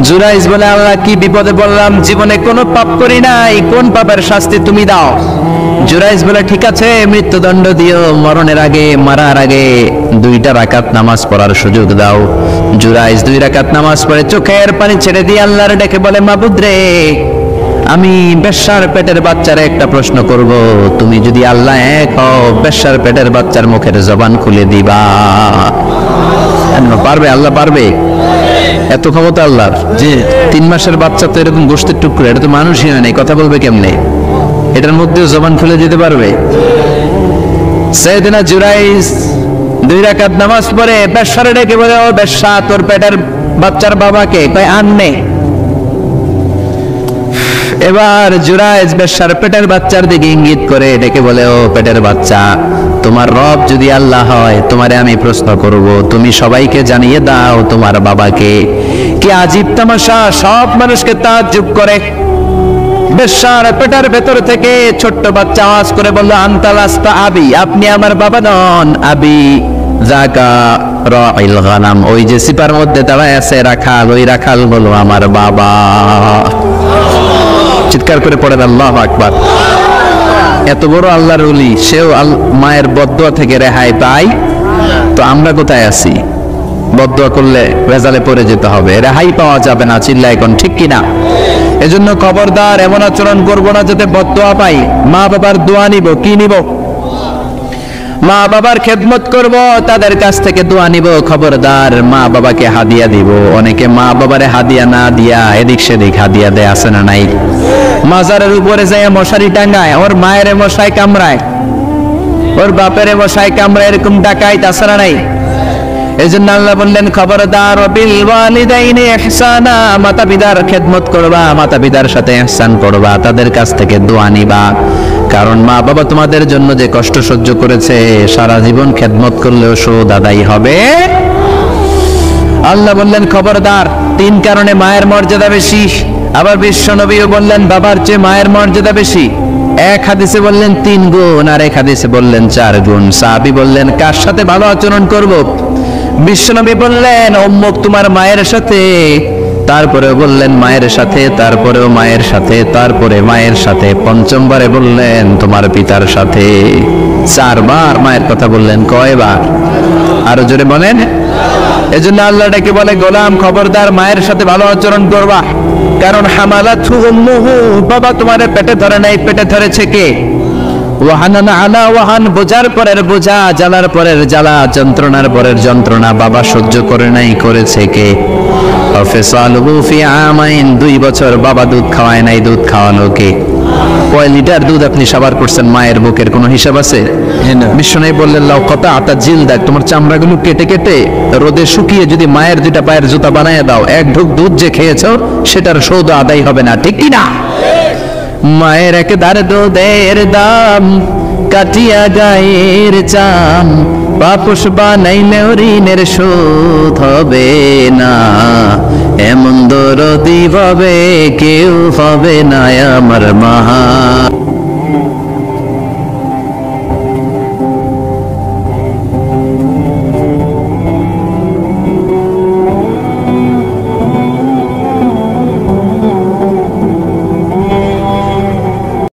S1: জুরাইজ বলে, আল্লাহ কি বিপদে পড়লাম, জীবনে কোনো পাপ করি নাই, কোন পাপের শাস্তি তুমি দাও? জুরাইজ বলে, ঠিক আছে মৃত্যুদণ্ড দিও, মরণের আগে, মারার আগে 2 রাকাত নামাজ পড়ার সুযোগ দাও। জুরাইজ 2 রাকাত নামাজ পড়ে চোখের পানি ছেড়ে দিয়ে আল্লাহর ডেকে বলে, মাবুদ রে, আমি বেশ্যার পেটের বাচ্চারে একটা প্রশ্ন করব, তুমি যদি আল্লাহ এক হও, বেশ্যার পেটের বাচ্চার মুখের জবান খুলে দিবা? পারবে? আল্লাহ পারবে? এত ক্ষমতা আল্লাহর। যে 3 মাসের বাচ্চা তো এরকম গোশতের টুকরো, এটা তো মানুষই হয় নাই, কথা বলবে কেমনে? এটার মধ্যেও জবান খুলে দিতে পারবে? সাইয়েদনা জুরাইজ 2 রাকাত নামাজ পড়ে বেশ্যারে ডেকে বলে, ও বেশ্যা, তোর পেটের বাচ্চার বাবাকে? কয়, আননে। এবার জুরাইজ বেশ্যার পেটের বাচ্চার দিকে ইঙ্গিত করে ডেকে বলে, ও পেটের বাচ্চা, তোমার রব যদি আল্লাহ হয়, তোমারে আমি প্রশ্ন করব, তুমি সবাইকে জানিয়ে দাও তোমার বাবাকে। কি আজীব তামাশা, সব মানুষকে তাজ্জুব করে। বেশ্যার পেটের ভেতর থেকে ছোট্ট বাচ্চা আওয়াজ করে বলল, আনতালাস্তা আবি, আপনি আমার বাবা নন। আবি জাকা রাইল গানাম, ওই যে সিপার মধ্যে দাঁড়ায় আছে রাখাল, ওই রাখাল বলো আমার বাবা। চিৎকার করে পড়েন আল্লাহু আকবার। এত বড় আল্লাহর ওলি, সেও মায়ের বদদুয়া থেকে রেহাই পায়, তো আমরা কোথায় আছি? বদদুয়া করলে ভেজালে পড়ে যেতে হবে, রেহাই পাওয়া যাবে না। চিল্লায় এখন ঠিক কিনা? এজন্য খবরদার এমন আচরণ করবো না যাতে বদদুয়া পাই। মা বাবার দোয়া নিব, কি নিব? মা বাবার খেদমত করব, তাদের কাছ থেকে দোয়া নিব। খবরদার মা বাবাকে হাদিয়া দিব। অনেকে মা বাবারে হাদিয়া না দিয়া এদিক সেদিক হাদিয়া দেয়, আছে না নাই? মাজারের উপরে যায় মশারি টাঙ্গায়, ওর মায়ের মশাই কামড়ায়, ওর বাপের মশাই কামড়ায়, এরকম ডাকাইত, আছে না নাই? এজন্য আল্লাহ বললেন, খবরদার বিল ওয়ালিদাইনি ইহসানা, মাতা পিতার খেদমত করবা, মাতা পিতার সাথে ইহসান করবা, তাদের কাছ থেকে দোয়া নিবা। কারণ মা বাবা তোমাদের জন্য যে কষ্ট সহ্য করেছে, সারা জীবন খেদমত করলেও শোধ আদায় হবে। আল্লাহ বললেন, খবরদার 3 কারণে মায়ের মর্যাদা বেশি। আবার বিশ্ব নবীও বললেন, বাবার চেয়ে মায়ের মর্যাদা বেশি। এক হাদিসে বললেন 3 গুণ, আর এক হাদিসে বললেন 4 গুণ। সাহাবী বললেন, কার সাথে ভালো আচরণ করব? বিশ্বনবী বললেন, অম্মুক, তোমার মায়ের সাথে। তারপরে বললেন মায়ের সাথে, তারপরেও মায়ের সাথে, তারপরে মায়ের সাথে, 5মবারে বললেন তোমার পিতার সাথে। 4 বার মায়ের কথা বললেন। কয়বার? আরো জোরে বলেন। এজন্য আল্লাহ ডেকে বলে, গোলাম খবরদার মায়ের সাথে ভালো আচরণ করবা। কারণ হামালাতহু উম্মুহু, বাবা তোমারে পেটে ধরে নাই, পেটে ধরেছে কে? ওয়াহানান আলা ওয়াহান, বোঝার পরের বোঝা, জ্বালার পরের জ্বালা, যন্ত্রণার পরের যন্ত্রণা বাবা সহ্য করে নাই, করেছে কে? ফিসালুহু ফি আমাইন, 2 বছর বাবা দুধ খাওয়ায় নাই, দুধ খাওয়ালো কে? কয় লিটার দুধ আপনি সাবার করছেন মায়ের বুকের, কোনো হিসাব আছে? বিশ্বনবী বললেন লাউ কাতাআতা জিলদাক, তোমার চামড়াগুলো কেটে কেটে রোদে শুকিয়ে যদি মায়ের 2টা পায়ের জুতা বানায় দাও, 1 ঢোক দুধ যে খেয়েছো সেটার সৌদ আদায় হবে না, ঠিক কি না? মায়ের একদার দুধের দাম কাটিয়া গায়ের চাম, পাপুষ বানাইলেও ঋণের শোধ হবে না, এমন দরদি ভাবে কেউ হবে না আমার মা।